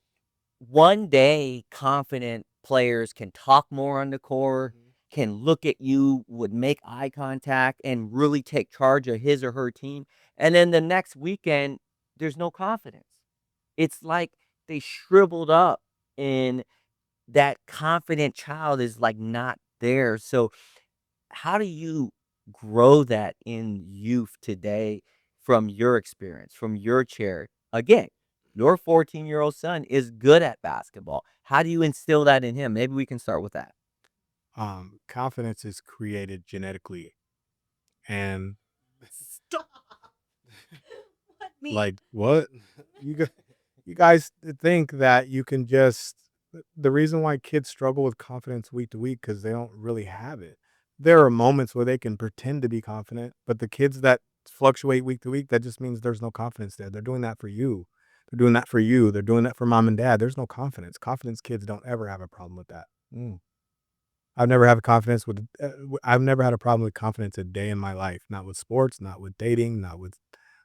Speaker 3: one day, confident players can talk more on the court, can look at you, would make eye contact, and really take charge of his or her team. And then the next weekend, there's no confidence. It's like they shriveled up, and that confident child is like not there. So, how do you grow that in youth today from your experience, from your chair? Again, your 14-year-old son is good at basketball. How do you instill that in him? Maybe we can start with that.
Speaker 2: Confidence is created genetically, and
Speaker 1: Stop. Let me.
Speaker 2: like what you guys, you guys think that you can just the reason why kids struggle with confidence week to week because they don't really have it. There are moments where they can pretend to be confident, but the kids that fluctuate week to week, that just means there's no confidence there. They're doing that for you. They're doing that for you. They're doing that for mom and dad. There's no confidence. Confidence kids don't ever have a problem with that. I've never had a confidence with I've never had a problem with confidence a day in my life, not with sports, not with dating, not with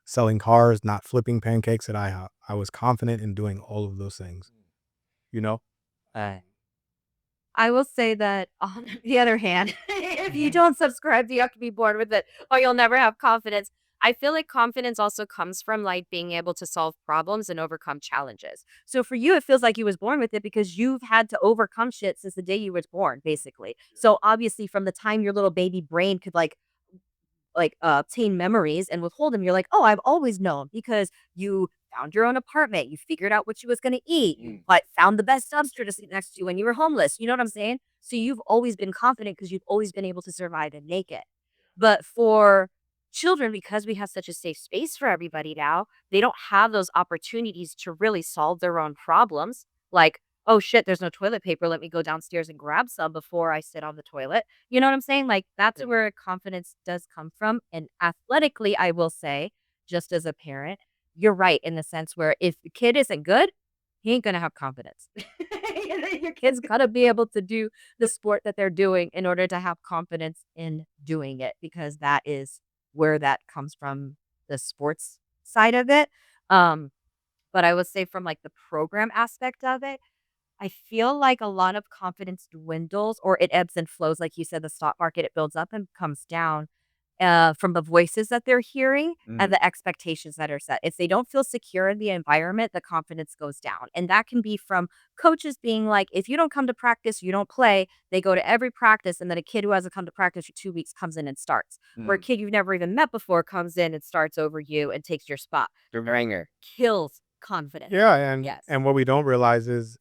Speaker 2: selling cars, not flipping pancakes at IHOP. I was confident in doing all of those things, you know?
Speaker 3: Uh,
Speaker 1: I will say that on the other hand, if you don't subscribe, you have to be born with it or you'll never have confidence. I feel like confidence also comes from like being able to solve problems and overcome challenges. So for you, it feels like you was born with it because you've had to overcome shit since the day you was born, basically. So obviously from the time your little baby brain could obtain memories and withhold them, you're like, "Oh, I've always known," because you found your own apartment, you figured out what you was gonna eat, you, like, found the best dumpster to sit next to when you were homeless, you know what I'm saying? So you've always been confident because 'cause you've always been able to survive and make it. But for children, because we have such a safe space for everybody now, they don't have those opportunities to really solve their own problems, like, "Oh, shit, there's no toilet paper, let me go downstairs and grab some before I sit on the toilet." You know what I'm saying? Like, that's
Speaker 3: Yeah.
Speaker 1: where confidence does come from, and athletically, I will say, just as a parent, you're right in the sense where if the kid isn't good, he ain't gonna have confidence. Your kid's gotta be able to do the sport that they're doing in order to have confidence in doing it, because that is where that comes from, the sports side of it. Um, but I would say from, like, the program aspect of it, I feel like a lot of confidence dwindles or it ebbs and flows. Like you said, the stock market, it builds up and comes down from the voices that they're hearing and
Speaker 3: mm,
Speaker 1: the expectations that are set. If they don't feel secure in the environment, the confidence goes down. And that can be from coaches being like, if you don't come to practice, you don't play. They go to every practice. And then a kid who hasn't come to practice for 2 weeks comes in and starts. Or a
Speaker 3: mm.
Speaker 1: kid you've never even met before comes in and starts over you and takes your spot.
Speaker 3: The ringer.
Speaker 1: Kills confidence.
Speaker 2: Yeah, and
Speaker 1: Yes.
Speaker 2: and what we don't realize is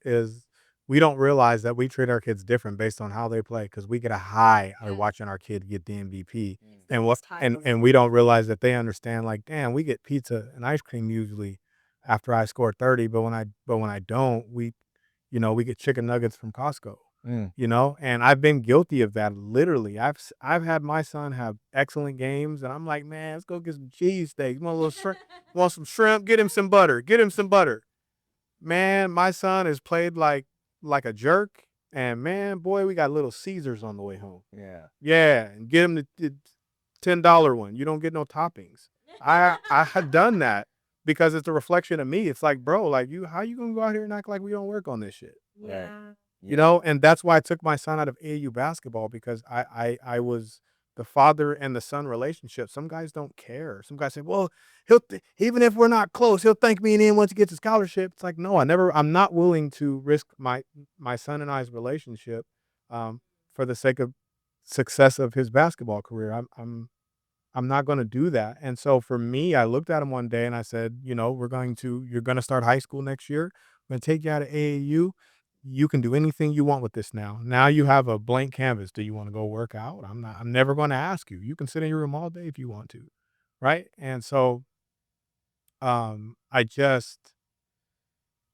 Speaker 2: we don't realize that we treat our kids different based on how they play because we get a high out of
Speaker 1: Yeah.
Speaker 2: watching our kid get the MVP.
Speaker 1: The
Speaker 2: And what
Speaker 1: best time
Speaker 2: and
Speaker 1: of
Speaker 2: and we don't realize that they understand like, damn, we get pizza and ice cream usually after I score 30, but when I don't, we get chicken nuggets from Costco.
Speaker 3: Mm.
Speaker 2: And I've been guilty of that literally. I've had my son have excellent games and I'm like, man, let's go get some cheesesteaks. You want a little shrimp? Want some shrimp? Get him some butter. Get him some butter. Man, my son has played like a jerk, and man, boy, we got Little Caesars on the way home.
Speaker 3: Yeah.
Speaker 2: Yeah, and get him the $10 one. You don't get no toppings. I had done that, because it's a reflection of me. It's like, bro, like how you gonna go out here and act like we don't work on this shit?
Speaker 3: Right.
Speaker 1: Yeah.
Speaker 2: You know, and that's why I took my son out of AAU basketball because I was the father and the son relationship. Some guys don't care. Some guys say, well, even if we're not close, he'll thank me in the end once he gets a scholarship. It's like, no, I'm not willing to risk my son and I's relationship for the sake of success of his basketball career. I'm not going to do that. And so for me, I looked at him one day and I said, you know, you're going to start high school next year. I'm going to take you out of AAU. You can do anything you want with this now. Now you have a blank canvas. Do you want to go work out? I'm never going to ask you. You can sit in your room all day if you want to. Right. And so, um, I just,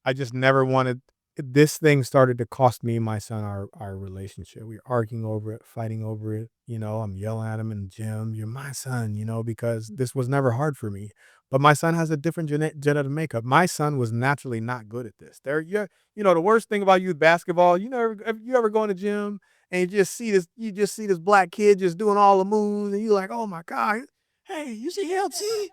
Speaker 2: I just never wanted this thing started to cost me and my son our relationship. We were arguing over it, fighting over it. You know, I'm yelling at him in the gym, "You're my son," you know, because this was never hard for me. But my son has a different genetic makeup. My son was naturally not good at this. You know, the worst thing about youth basketball, you ever go in the gym and you just see this black kid just doing all the moves, and you're like, oh my God, hey, you see him? See?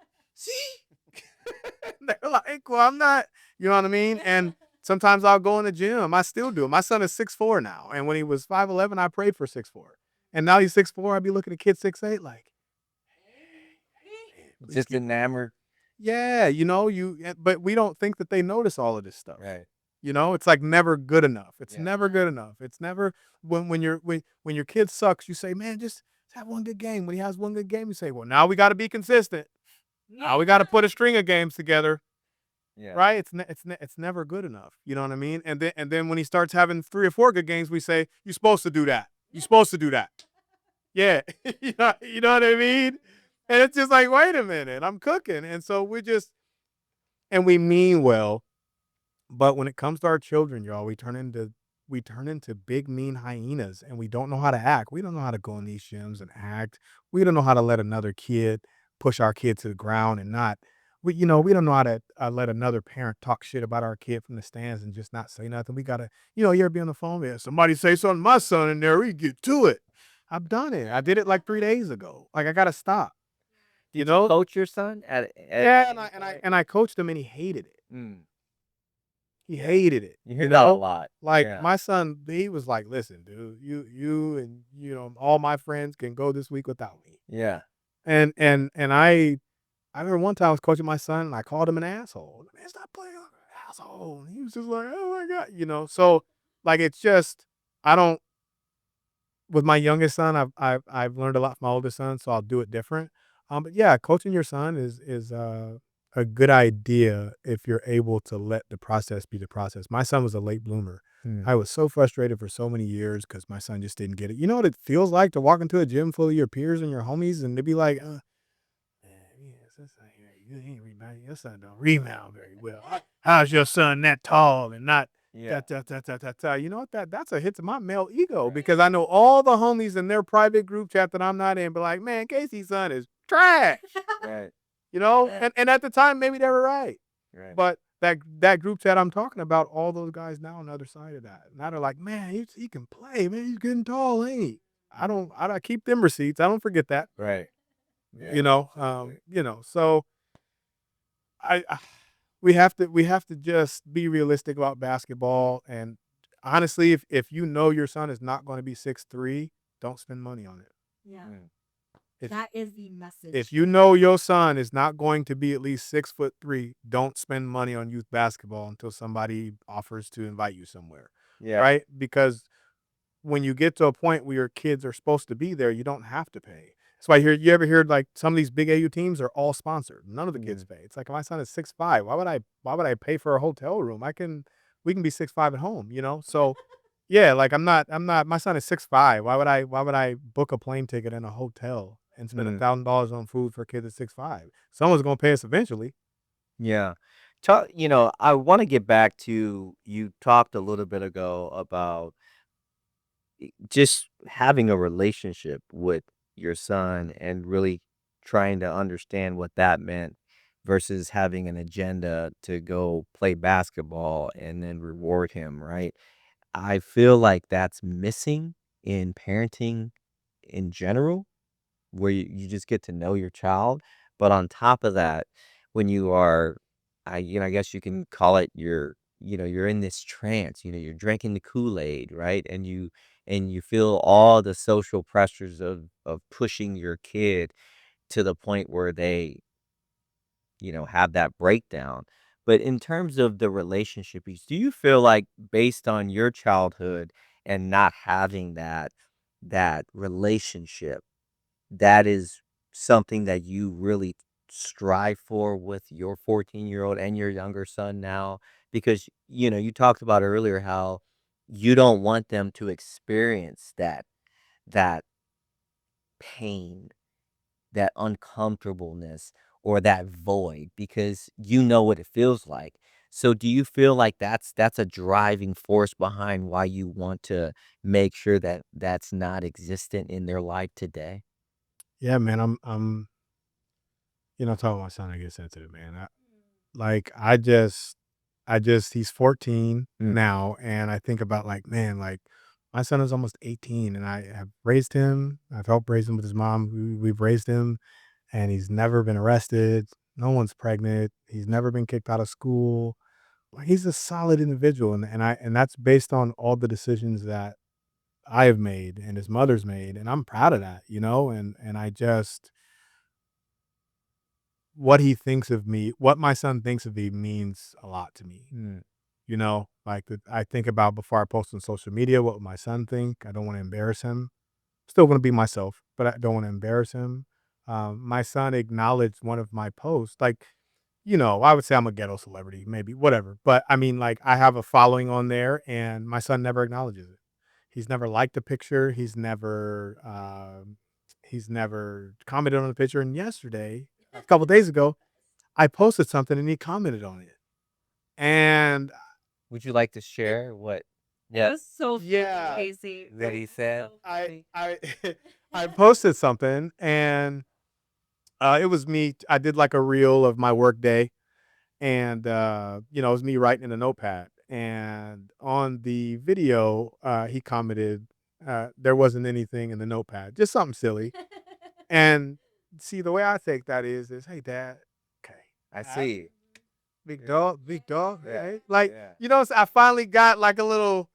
Speaker 2: They're like, well, I'm not, you know what I mean? And sometimes I'll go in the gym. I still do. My son is 6'4" now. And when he was 5'11", I prayed for 6'4". And now he's 6'4", I'd be looking at kids 6'8", like, hey, please
Speaker 3: Just
Speaker 2: keep.
Speaker 3: enamored.
Speaker 2: Yeah, you know, but we don't think that they notice all of this stuff.
Speaker 3: Right.
Speaker 2: You know, it's like never good enough. It's
Speaker 3: Yeah.
Speaker 2: never good enough. It's never when your kid sucks, you say, man, just have one good game. When he has one good game, you say, well, now we got to be consistent. Now we got to put a string of games together.
Speaker 3: Yeah.
Speaker 2: Right? It's never good enough. You know what I mean? And then when he starts having 3 or 4 good games, we say, "You're supposed to do that. You're supposed to do that." Yeah. You know what I mean? And it's just like, wait a minute, I'm cooking. And so we mean well, but when it comes to our children, y'all, we turn into big mean hyenas and we don't know how to act. We don't know how to go in these gyms and act. We don't know how to let another kid push our kid to the ground and not we don't know how to let another parent talk shit about our kid from the stands and just not say nothing. We gotta, you ever be on the phone? Yeah, somebody say something to my son in there, we get to it. I've done it. I did it like 3 days ago. Like I gotta stop. You
Speaker 3: Did you
Speaker 2: know?
Speaker 3: coach your son at
Speaker 2: Yeah, and
Speaker 3: any
Speaker 2: I
Speaker 3: point?
Speaker 2: and I coached him and he hated it.
Speaker 3: Mm.
Speaker 2: He
Speaker 3: Yeah.
Speaker 2: hated it.
Speaker 3: You hear that a lot.
Speaker 2: Like
Speaker 3: Yeah.
Speaker 2: my son, he was like, "Listen, dude, you and all my friends can go this week without me."
Speaker 3: Yeah.
Speaker 2: And I remember one time I was coaching my son and I called him an asshole. Man, stop playing like an asshole. And he was just like, "Oh my God," So like it's just I don't with my youngest son, I've learned a lot from my oldest son, so I'll do it different. But yeah, coaching your son is a good idea if you're able to let the process be the process. My son was a late bloomer.
Speaker 3: Mm.
Speaker 2: I was so frustrated for so many years because my son just didn't get it. You know what it feels like to walk into a gym full of your peers and your homies, and to be like, "Man, yes, this son here, you ain't rebounding. Your son don't rebound very well. How's your son that tall and not
Speaker 3: Yeah.
Speaker 2: ta. You know what? That's a hit to my male ego
Speaker 3: Right.
Speaker 2: because I know all the homies in their private group chat that I'm not in, but like, man, Casey's son is trash.
Speaker 3: Right.
Speaker 2: Yeah. And at the time, maybe they were right.
Speaker 3: Right.
Speaker 2: But that group chat I'm talking about, all those guys now on the other side of that. Now they're like, man, he can play, man. He's getting tall, ain't he? I don't keep them receipts. I don't forget that.
Speaker 3: Right. Yeah.
Speaker 2: So I we have to just be realistic about basketball. And honestly, if you know your son is not going to be 6'3", don't spend money on it.
Speaker 1: Yeah.
Speaker 3: Mm.
Speaker 2: If
Speaker 1: That is the message.
Speaker 2: if you know your son is not going to be at least 6'3", don't spend money on youth basketball until somebody offers to invite you somewhere.
Speaker 3: Yeah.
Speaker 2: Right? Because when you get to a point where your kids are supposed to be there, you don't have to pay. That's why you ever hear like some of these big AU teams are all sponsored. None of the kids pay. It's like if my son is 6'5", why would I pay for a hotel room? We can be 6'5" at home. So yeah, like I'm not my son is 6'5". Why would I book a plane ticket and a hotel and spend
Speaker 3: Mm.
Speaker 2: $1,000 on food for a kid that's 6'5"? Someone's gonna pay us eventually.
Speaker 3: Yeah. I want to get back to you talked a little bit ago about just having a relationship with your son and really trying to understand what that meant versus having an agenda to go play basketball and then reward him, right? I feel like that's missing in parenting in general, where you just get to know your child. But on top of that, when you are I guess you can call it you're in this trance, you're drinking the Kool-Aid, right? And you feel all the social pressures of pushing your kid to the point where they, have that breakdown. But in terms of the relationship piece, do you feel like based on your childhood and not having that relationship, that is something that you really strive for with your 14-year-old and your younger son now? Because, you talked about earlier how you don't want them to experience that pain, that uncomfortableness, or that void because you know what it feels like. So do you feel like that's a driving force behind why you want to make sure that that's not existent in their life today?
Speaker 2: Yeah, man, talking about my son, I get sensitive, man. I just he's 14
Speaker 3: Mm,
Speaker 2: now, and I think about like, man, like my son is almost 18 and I have raised him. I've helped raise him with his mom. We've raised him and he's never been arrested. No one's pregnant. He's never been kicked out of school. Like, he's a solid individual and that's based on all the decisions that I have made and his mother's made, and I'm proud of that, and I just what he thinks of me, what my son thinks of me means a lot to me.
Speaker 3: mm,
Speaker 2: Like I think about before I post on social media, what would my son think? I don't want to embarrass him. Still want to be myself, but I don't want to embarrass him. My son acknowledged one of my posts. Like, I would say I'm a ghetto celebrity, maybe, whatever. But I mean, like, I have a following on there, and my son never acknowledges it. He's never liked a picture. He's never commented on the picture. And yesterday, a couple days ago, I posted something and he commented on it. And
Speaker 3: would you like to share what
Speaker 1: It was so funny,
Speaker 2: yeah,
Speaker 1: Casey.
Speaker 3: that he said?
Speaker 2: I I posted something and it was me. I did like a reel of my work day and it was me writing in a notepad. And on the video, he commented, there wasn't anything in the notepad, just something silly. And see, the way I take that is, hey, dad, okay,
Speaker 3: I
Speaker 2: all right,
Speaker 3: see.
Speaker 2: big dog,
Speaker 3: Yeah,
Speaker 2: hey, like,
Speaker 3: yeah,
Speaker 2: I finally got like a little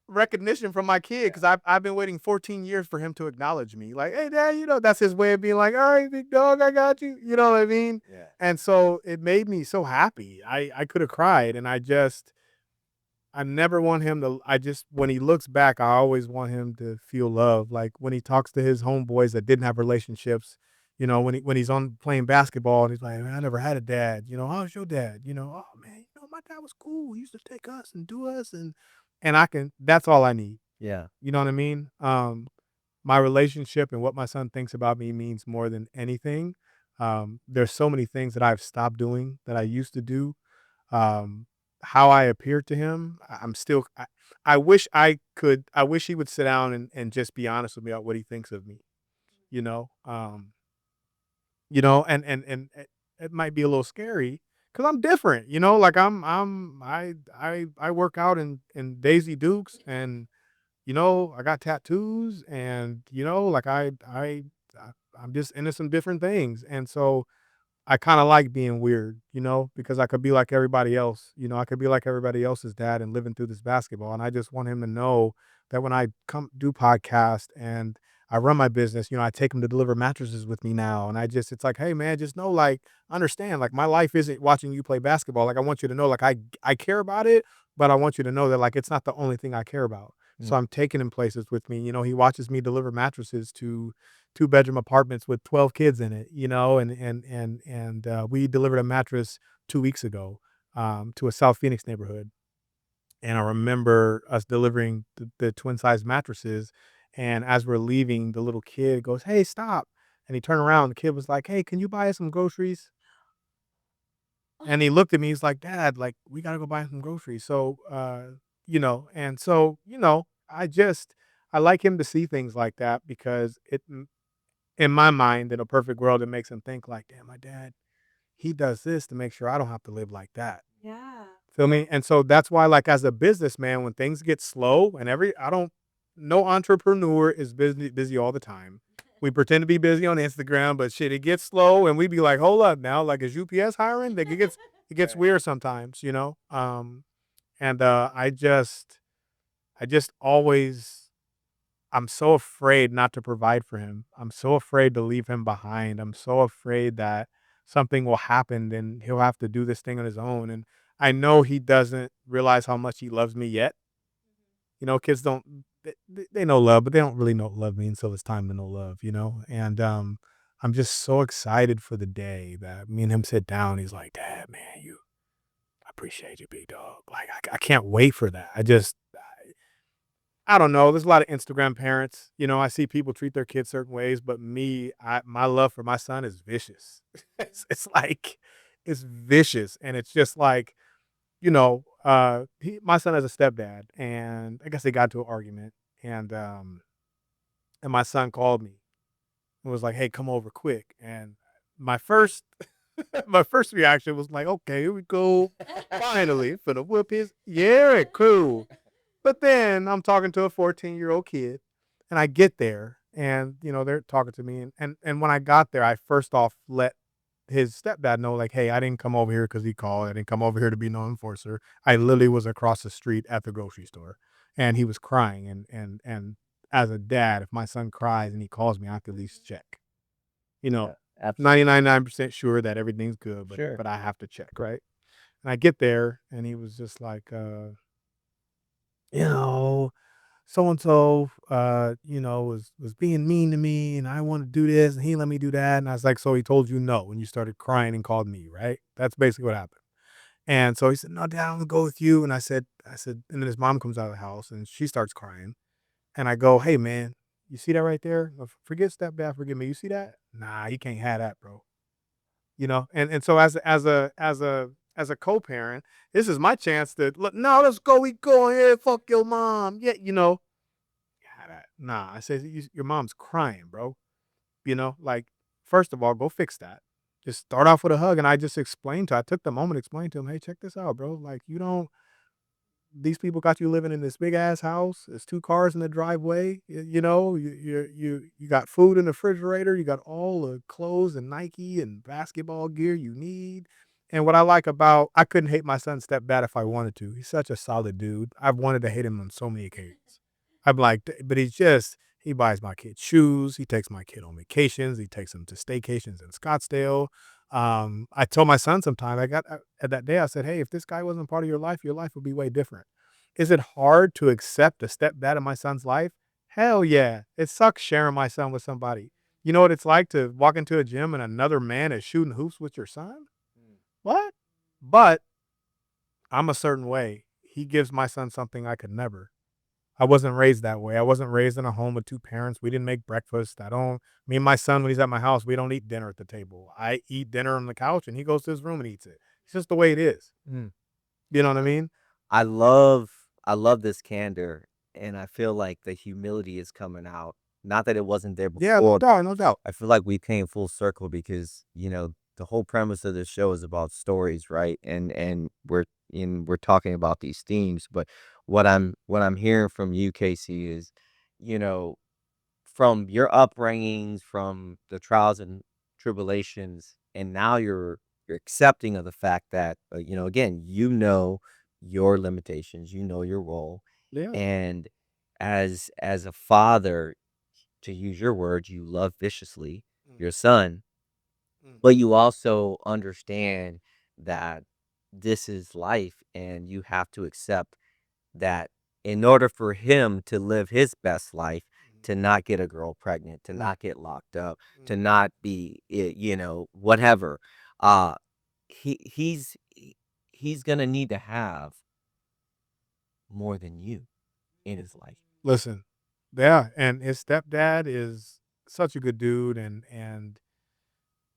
Speaker 2: recognition from my kid because I've been waiting 14 years for him to acknowledge me. Like, hey, dad, that's his way of being like, all right, big dog, I got you. You know what I mean?
Speaker 3: yeah.
Speaker 2: And so it made me so happy. I could have cried, and I never want him to. I just when he looks back, I always want him to feel love. Like when he talks to his homeboys that didn't have relationships. When he's on playing basketball and he's like, man, I never had a dad. How's your dad? Oh man, my dad was cool. He used to take us and do us and I can. That's all I need.
Speaker 3: Yeah.
Speaker 2: You know what I mean? My relationship and what my son thinks about me means more than anything. There's so many things that I've stopped doing that I used to do. Um, how I appear to him, I'm still. I wish I could. I wish he would sit down and just be honest with me about what he thinks of me. You know, um, and it might be a little scary because I'm different. Like I work out in Daisy Dukes and I got tattoos and, like I'm just into some different things. And so I kind of like being weird, because I could be like everybody else. I could be like everybody else's dad and living through this basketball. And I just want him to know that when I come do podcast and I run my business, I take him to deliver mattresses with me now. And it's like, hey man, just know, like, understand, like my life isn't watching you play basketball. Like I want you to know, like I care about it, but I want you to know that like it's not the only thing I care about.
Speaker 3: Mm.
Speaker 2: So I'm taking him places with me. He watches me deliver mattresses to two-bedroom apartments with 12 kids in it, and we delivered a mattress 2 weeks ago to a South Phoenix neighborhood. And I remember us delivering the twin size mattresses. And as we're leaving, the little kid goes, hey, stop. And he turned around. The kid was like, hey, can you buy us some groceries? And he looked at me. He's like, Dad, like, we got to go buy some groceries. So, and so, I like him to see things like that because in my mind, in a perfect world, it makes him think like, damn, my dad, he does this to make sure I don't have to live like that.
Speaker 1: Yeah.
Speaker 2: Feel me? And so that's why, like, as a businessman, when things get slow and no entrepreneur is busy all the time. We pretend to be busy on Instagram, but shit, it gets slow and we be like, hold up now, like, is UPS hiring? Like, It gets
Speaker 3: Right.
Speaker 2: weird sometimes, and I just always I'm so afraid not to provide for him. I'm so afraid to leave him behind. I'm so afraid that something will happen and he'll have to do this thing on his own. And I know he doesn't realize how much he loves me yet. Kids don't they know love, but they don't really know love me until it's time to know love. And I'm just so excited for the day that me and him sit down. He's like, "Dad, man, I appreciate you, big dog." Like I can't wait for that. I don't know. There's a lot of Instagram parents. I see people treat their kids certain ways, but my love for my son is vicious. It's like it's vicious, and it's just like my son has a stepdad, and I guess they got into an argument, and my son called me and was like, "Hey, come over quick." And my first my first reaction was like, "Okay, here we go. Finally, for the whoop his yeah, cool." But then I'm talking to a 14-year-old kid, and I get there, and they're talking to me, and when I got there, I first off let his stepdad know, like, "Hey, I didn't come over here because he called. I didn't come over here to be no enforcer. I literally was across the street at the grocery store," and he was crying, and as a dad, if my son cries and he calls me, I have to at least check. You
Speaker 3: Yeah,
Speaker 2: know,
Speaker 3: absolutely.
Speaker 2: 99.9% sure that everything's good, but
Speaker 3: Sure.
Speaker 2: but I have to check, right? And I get there, and he was just like, you know, so and so, was being mean to me, and I want to do this, and he let me do that, and I was like, so he told you no when you started crying and called me, right? That's basically what happened. And so he said, no, Dad, I'm gonna go with you. And I said, and then his mom comes out of the house and she starts crying, and I go, hey man, you see that right there? Forget stepdad, forgive me. You see that? Nah, he can't have that, bro. And so as a co-parent, this is my chance to look. No, let's go. We go ahead. Fuck your mom. Yeah, nah. I said your mom's crying, bro. Like first of all, go fix that. Just start off with a hug, and I just explained to. I took the moment to explain to him, hey, check this out, bro. Like you don't. These people got you living in this big ass house. There's 2 cars in the driveway. You got food in the refrigerator. You got all the clothes and Nike and basketball gear you need. And what I like about I couldn't hate my son's stepdad if I wanted to. He's such a solid dude. I've wanted to hate him on so many occasions. I'm like, but he buys my kid shoes. He takes my kid on vacations. He takes him to staycations in Scottsdale. I told my son sometime I got at that day, I said, "Hey, if this guy wasn't part of your life would be way different." Is it hard to accept a stepdad in my son's life? Hell yeah. It sucks sharing my son with somebody. You know what it's like to walk into a gym and another man is shooting hoops with your son?
Speaker 3: Mm.
Speaker 2: What? But I'm a certain way. He gives my son something I could never. I wasn't raised that way. I wasn't raised in a home with 2 parents. We didn't make breakfast. Me and my son, when he's at my house, we don't eat dinner at the table. I eat dinner on the couch and he goes to his room and eats it. It's just the way it is.
Speaker 3: Mm.
Speaker 2: You know what I mean?
Speaker 3: I love I love this candor, and I feel like the humility is coming out. Not that it wasn't there
Speaker 2: Yeah, no
Speaker 3: before.
Speaker 2: doubt, no doubt.
Speaker 3: I feel like we came full circle because, the whole premise of this show is about stories, right? And we're talking about these themes, but what I'm hearing from you, Casey, is, you know, from your upbringings, from the trials and tribulations, and now you're accepting of the fact that, again, your limitations, your role,
Speaker 2: Yeah.
Speaker 3: and as a father, to use your words, you love viciously
Speaker 2: Mm,
Speaker 3: your son,
Speaker 2: mm,
Speaker 3: but you also understand that this is life, and you have to accept that in order for him to live his best life,
Speaker 2: mm,
Speaker 3: to not get a girl pregnant, to
Speaker 2: mm,
Speaker 3: not get locked up, to
Speaker 2: mm.
Speaker 3: not be, whatever, uh, he's gonna need to have more than you in his life.
Speaker 2: Listen, yeah, and his stepdad is such a good dude, and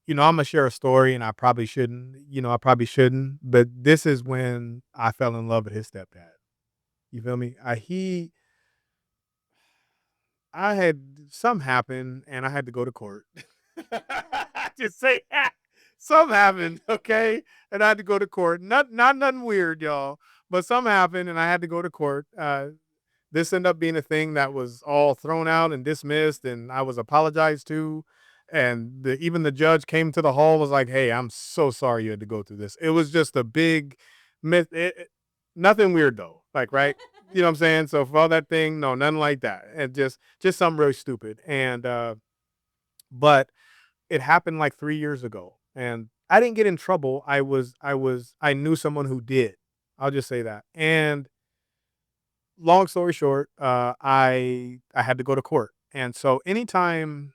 Speaker 2: Imma share a story, and I probably shouldn't, but this is when I fell in love with his stepdad. You feel me? I had something happen, and I had to go to court. Just say that. Something happened, okay? And I had to go to court. Not nothing weird, y'all, but something happened, and I had to go to court. This ended up being a thing that was all thrown out and dismissed, and I was apologized to. And even the judge came to the hall, was like, "Hey, I'm so sorry you had to go through this." It was just a big myth. Nothing weird though, like, right? You know what I'm saying? So for all that thing, no, nothing like that. And just something really stupid. And but it happened like 3 years ago, and I didn't get in trouble. I knew someone who did. I'll just say that. And long story short, I had to go to court. And so anytime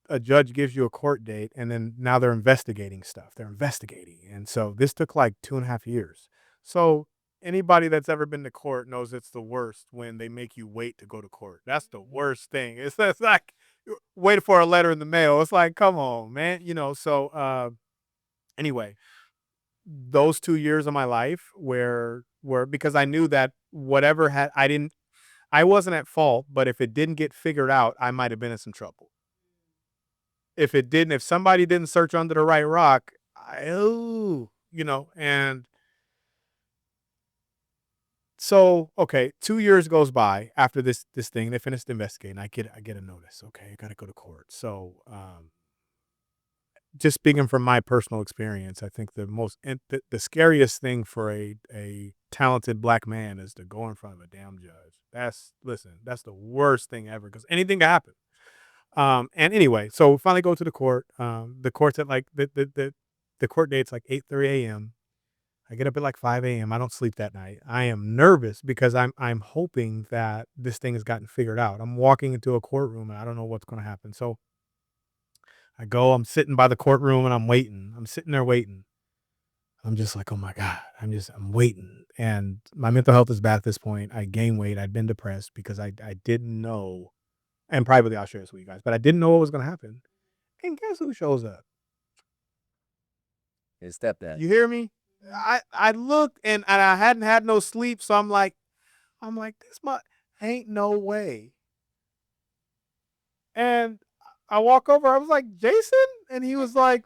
Speaker 2: a judge gives you a court date and then now they're investigating stuff. They're investigating. And so this took like 2.5 years. So anybody that's ever been to court knows it's the worst when they make you wait to go to court. That's the worst thing. It's like wait for a letter in the mail. It's like, come on, man. So anyway, those 2 years of my life were because I knew that whatever had I wasn't at fault, but if it didn't get figured out, I might have been in some trouble. If somebody didn't search under the right rock, and so, okay, 2 years goes by after this thing. They finished investigating. I get a notice. Okay, I got to go to court. So, just speaking from my personal experience, I think the scariest thing for a talented black man is to go in front of a damn judge. That's the worst thing ever because anything can happen. And anyway, so we finally go to the court. The court's at like the court date's like 8:30 a.m. I get up at like 5 a.m. I don't sleep that night. I am nervous because I'm hoping that this thing has gotten figured out. I'm walking into a courtroom and I don't know what's going to happen. So I go, I'm sitting by the courtroom and I'm waiting. I'm sitting there waiting. I'm just like, oh my God, I'm waiting. And my mental health is bad at this point. I gained weight. I'd been depressed because I didn't know, and privately I'll share this with you guys, but I didn't know what was going to happen. And guess who shows up?
Speaker 3: His stepdad.
Speaker 2: You hear me? I looked and I hadn't had no sleep, so I'm like, this ain't no way. And I walk over, I was like, Jason? And he was like,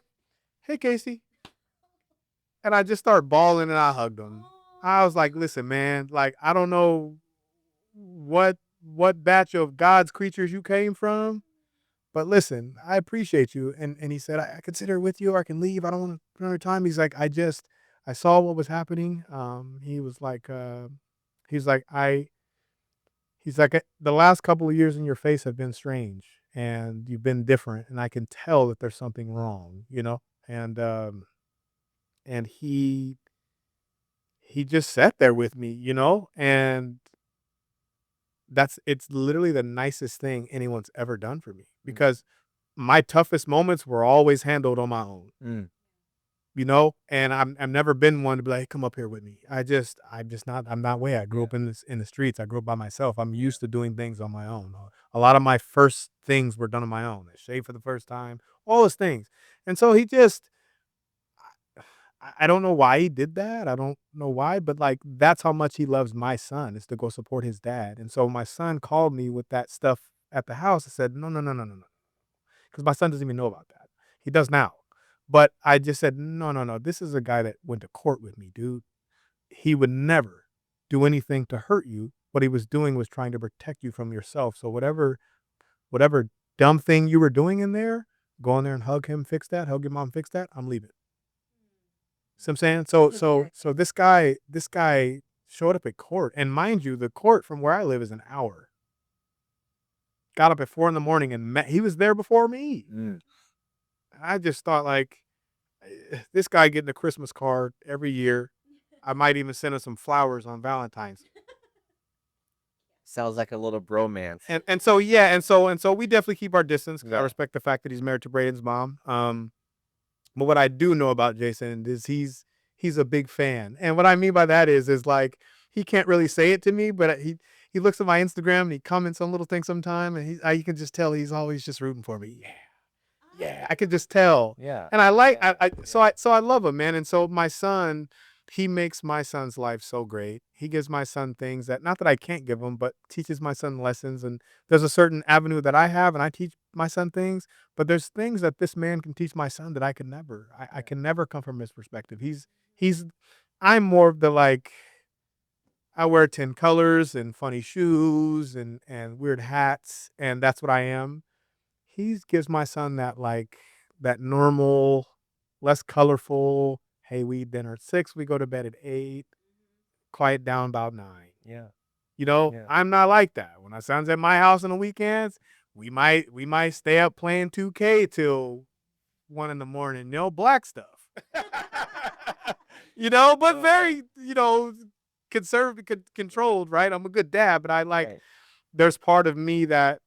Speaker 2: hey, Casey. And I just started bawling and I hugged him. I was like, listen, man, like, I don't know what batch of God's creatures you came from, but listen, I appreciate you. And he said, I consider it with you or I can leave. I don't want to put another time. He's like, I saw what was happening. He was like, he's like, the last couple of years in your face have been strange and you've been different. And I can tell that there's something wrong, and he just sat there with me, and it's literally the nicest thing anyone's ever done for me because my toughest moments were always handled on my own, and I've never been one to be like, hey, come up here with me. I'm that way. I grew up in the streets. I grew up by myself. I'm used to doing things on my own. A lot of my first things were done on my own. I shaved for the first time, all those things. And so I don't know why he did that. I don't know why, but like that's how much he loves my son is to go support his dad. And so my son called me with that stuff at the house. I said, no, no, no, no, no, no. Because my son doesn't even know about that. He does now. But I just said, no, no, no. This is a guy that went to court with me, dude. He would never do anything to hurt you. What he was doing was trying to protect you from yourself. So whatever dumb thing you were doing in there, go in there and hug him, fix that, hug your mom, fix that. I'm leaving. See what I'm saying? So this guy showed up at court, and mind you, the court from where I live is an hour. Got up at 4 a.m. and he was there before me. I just thought like, this guy getting a Christmas card every year. I might even send him some flowers on Valentine's.
Speaker 3: Sounds like a little bromance.
Speaker 2: And so yeah, and so we definitely keep our distance. I respect the fact that he's married to Braden's mom. But what I do know about Jason is he's a big fan. And what I mean by that is like he can't really say it to me, but he looks at my Instagram and he comments on little things sometime, and you can just tell he's always just rooting for me. Yeah, I can just tell.
Speaker 3: Yeah.
Speaker 2: And I love him, man. And so my son, he makes my son's life so great. He gives my son things that, not that I can't give him, but teaches my son lessons. And there's a certain avenue that I have and I teach my son things, but there's things that this man can teach my son that I can never. I can never come from his perspective. I'm more of the like, I wear 10 colors and funny shoes and weird hats, and that's what I am. he gives my son that that normal, less colorful. Hey, we eat dinner at 6. We go to bed at 8. Quiet down about 9.
Speaker 3: Yeah. Yeah.
Speaker 2: I'm not like that. When our son's at my house on the weekends, we might stay up playing 2K till 1 in the morning. Black stuff. But very conservative, controlled. Right. I'm a good dad, but
Speaker 3: Right.
Speaker 2: there's part of me that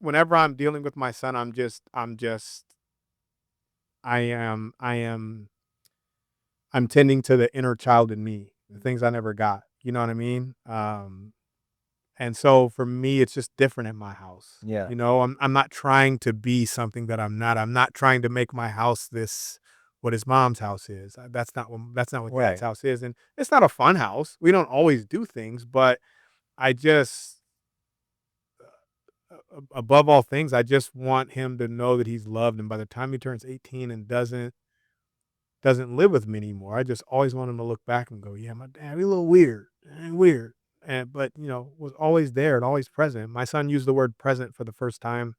Speaker 2: whenever I'm dealing with my son, I'm tending to the inner child in me, the things I never got. You know what I mean? And so for me, it's just different in my house.
Speaker 3: Yeah.
Speaker 2: I'm not trying to be something that I'm not. I'm not trying to make my house what his mom's house is. That's not what
Speaker 3: Right.
Speaker 2: dad's house is. And it's not a fun house. We don't always do things, but I just above all things, I just want him to know that he's loved. And by the time he turns 18 and doesn't live with me anymore, I just always want him to look back and go, yeah, my dad, he's a little weird, weird. But was always there and always present. My son used the word present for the first time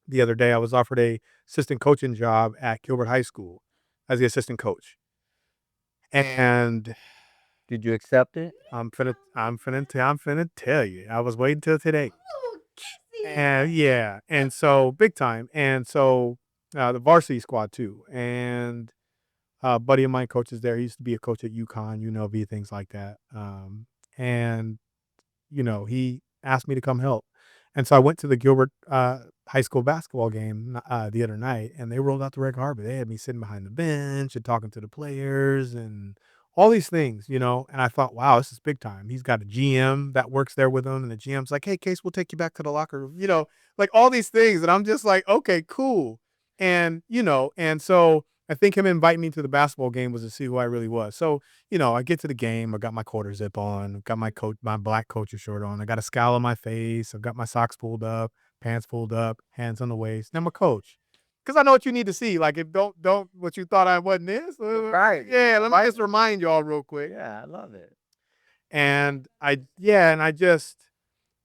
Speaker 2: the other day. I was offered a assistant coaching job at Gilbert High School as the assistant coach. And
Speaker 3: Did you accept it?
Speaker 2: I'm finna tell you. I was waiting till today.
Speaker 1: Oh, Casey.
Speaker 2: And yeah, and so big time. And so the varsity squad too. And a buddy of mine coaches there. He used to be a coach at UConn, UNLV, things like that. And he asked me to come help. And so I went to the Gilbert high school basketball game the other night, and they rolled out the red carpet. They had me sitting behind the bench and talking to the players and all these things, and I thought, wow, this is big time. He's got a GM that works there with him, and the GM's like, hey, Case, we'll take you back to the locker room, like all these things. And I'm just like, okay, cool. And, and so I think him inviting me to the basketball game was to see who I really was. So, I get to the game. I got my quarter zip on, got my black coach's shirt on. I got a scowl on my face. I've got my socks pulled up, pants pulled up, hands on the waist. And I'm a coach. Because I know what you need to see. Like, if don't what you thought I wasn't this.
Speaker 3: Right.
Speaker 2: Yeah, let me just remind y'all real quick.
Speaker 3: Yeah, I love it.
Speaker 2: And the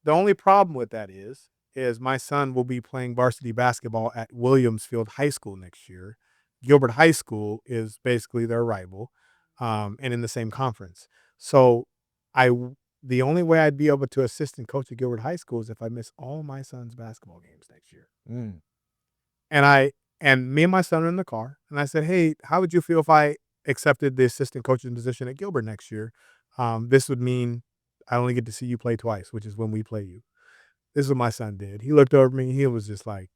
Speaker 2: only problem with that is my son will be playing varsity basketball at Williamsfield High School next year. Gilbert High School is basically their rival, and in the same conference. So the only way I'd be able to assistant coach at Gilbert High School is if I miss all my son's basketball games next year.
Speaker 3: Mm.
Speaker 2: And me and my son are in the car, and I said, hey, how would you feel if I accepted the assistant coaching position at Gilbert next year? This would mean I only get to see you play twice, which is when we play you. This is what my son did. He looked over at me. He was just like,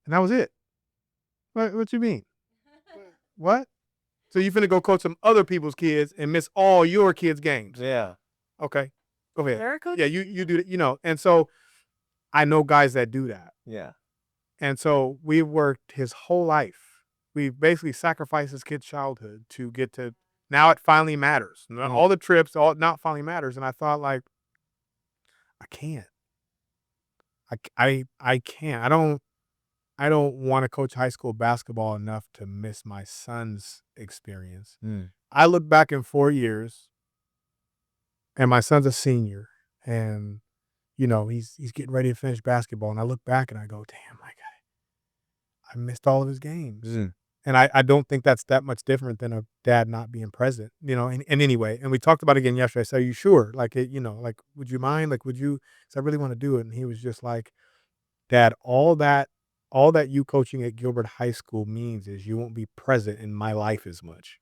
Speaker 2: and that was it. What you mean? What? So you finna go coach some other people's kids and miss all your kids' games?
Speaker 3: Yeah.
Speaker 2: Okay, go ahead.
Speaker 1: They're a coach?
Speaker 2: Yeah, you do that, and so I know guys that do that.
Speaker 3: Yeah.
Speaker 2: And so we worked his whole life. We basically sacrificed his kid's childhood to get to now. It finally matters. All the trips, all now it finally matters. And I thought, like, I can't. I can't. I don't want to coach high school basketball enough to miss my son's experience.
Speaker 3: Mm.
Speaker 2: I look back in 4 years, and my son's a senior, and he's getting ready to finish basketball, and I look back and I go, damn, like I missed all of his games.
Speaker 3: Mm.
Speaker 2: And I don't think that's that much different than a dad not being present, and anyway, and we talked about it again yesterday. I said, are you sure? Like, like, would you mind? Like, would you, because I really want to do it. And he was just like, Dad, all that you coaching at Gilbert High School means is you won't be present in my life as much.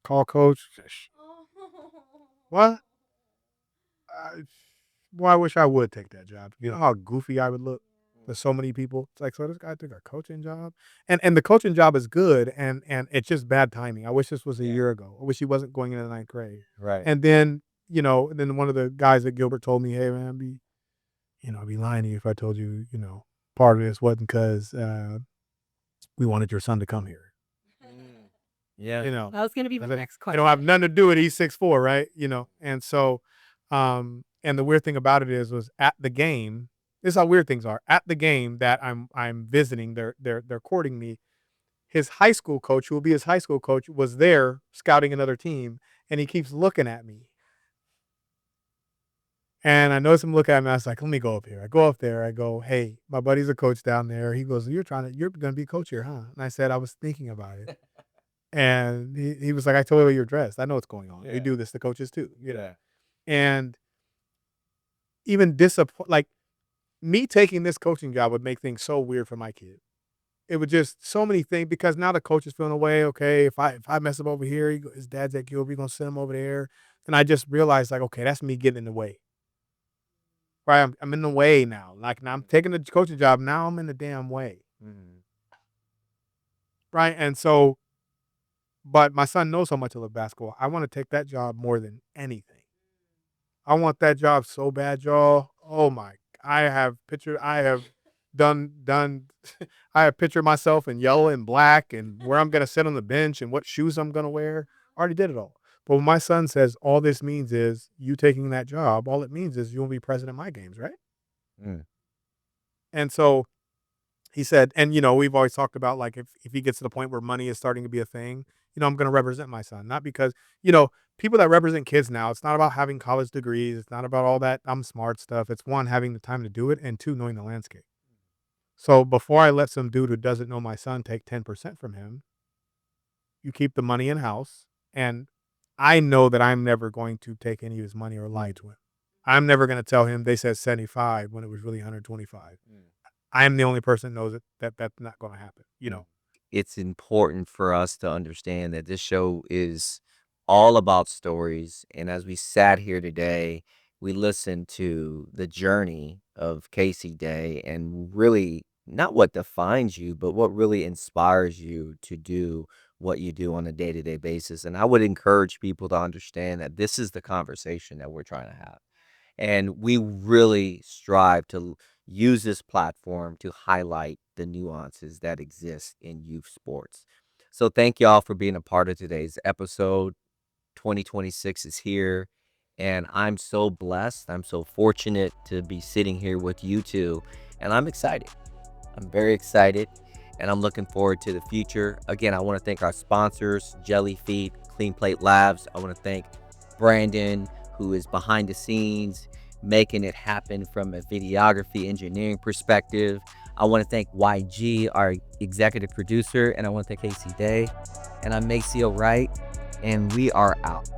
Speaker 2: Call coach. What? I wish I would take that job. You know how goofy I would look with so many people. It's like, so this guy took a coaching job, and the coaching job is good, and it's just bad timing. I wish this was a year ago. I wish he wasn't going into 9th grade.
Speaker 3: Right.
Speaker 2: And then then one of the guys at Gilbert told me, hey man, I'd be lying to you if I told you, part of this wasn't because we wanted your son to come here.
Speaker 3: Yeah.
Speaker 1: That was going to be my next
Speaker 2: It
Speaker 1: question.
Speaker 2: don't have nothing to do with it. He's 6'4", right? And so, and the weird thing about it was at the game. This is how weird things are. At the game that I'm visiting, they're courting me. His high school coach, who will be his high school coach, was there scouting another team, and he keeps looking at me. And I noticed him look at me. I was like, let me go up here. I go up there. I go, hey, my buddy's a coach down there. He goes, you're going to be a coach here, huh? And I said, I was thinking about it. And he was like, I told you you're dressed. I know what's going on. We
Speaker 3: Yeah.
Speaker 2: do this to coaches too,
Speaker 3: Yeah.
Speaker 2: And even like me taking this coaching job would make things so weird for my kid. It would just so many things because now the coach is feeling away. Okay, if I mess up over here, his dad's at Gilbert, gonna send him over there. And I just realized like, okay, that's me getting in the way. Right, I'm in the way now. Like now I'm taking the coaching job. Now I'm in the damn way.
Speaker 3: Mhm.
Speaker 2: Right, and so, but my son knows so much of basketball. I want to take that job more than anything. I want that job so bad, y'all. Oh my! I have done. I have pictured myself in yellow and black, and where I'm gonna sit on the bench, and what shoes I'm gonna wear. I already did it all. But when my son says all this means is you taking that job, all it means is you will be present at my games, right?
Speaker 3: Mm.
Speaker 2: And so he said, and we've always talked about like if he gets to the point where money is starting to be a thing, I'm going to represent my son, not because people that represent kids now. It's not about having college degrees. It's not about all that I'm smart stuff. It's one, having the time to do it, and two, knowing the landscape. So before I let some dude who doesn't know my son take 10% from him, you keep the money in house, and I know that I'm never going to take any of his money or lie to him. I'm never going to tell him they said 75 when it was really 125. I am the only person that knows that that's not going to happen.
Speaker 3: It's important for us to understand that this show is all about stories. And as we sat here today, we listened to the journey of Casey Day and really not what defines you, but what really inspires you to do what you do on a day to day basis. And I would encourage people to understand that this is the conversation that we're trying to have. And we really strive to use this platform to highlight the nuances that exist in youth sports. So thank y'all for being a part of today's episode. 2026 is here, and I'm so blessed. I'm so fortunate to be sitting here with you two, and I'm excited. I'm very excited, and I'm looking forward to the future. Again, I want to thank our sponsors, Jelly Feet, Clean Plate Labs. I want to thank Brandon, who is behind the scenes, making it happen from a videography engineering perspective. I want to thank YG, our executive producer, and I want to thank Casey Day. And I'm Maceo Wright, and we are out.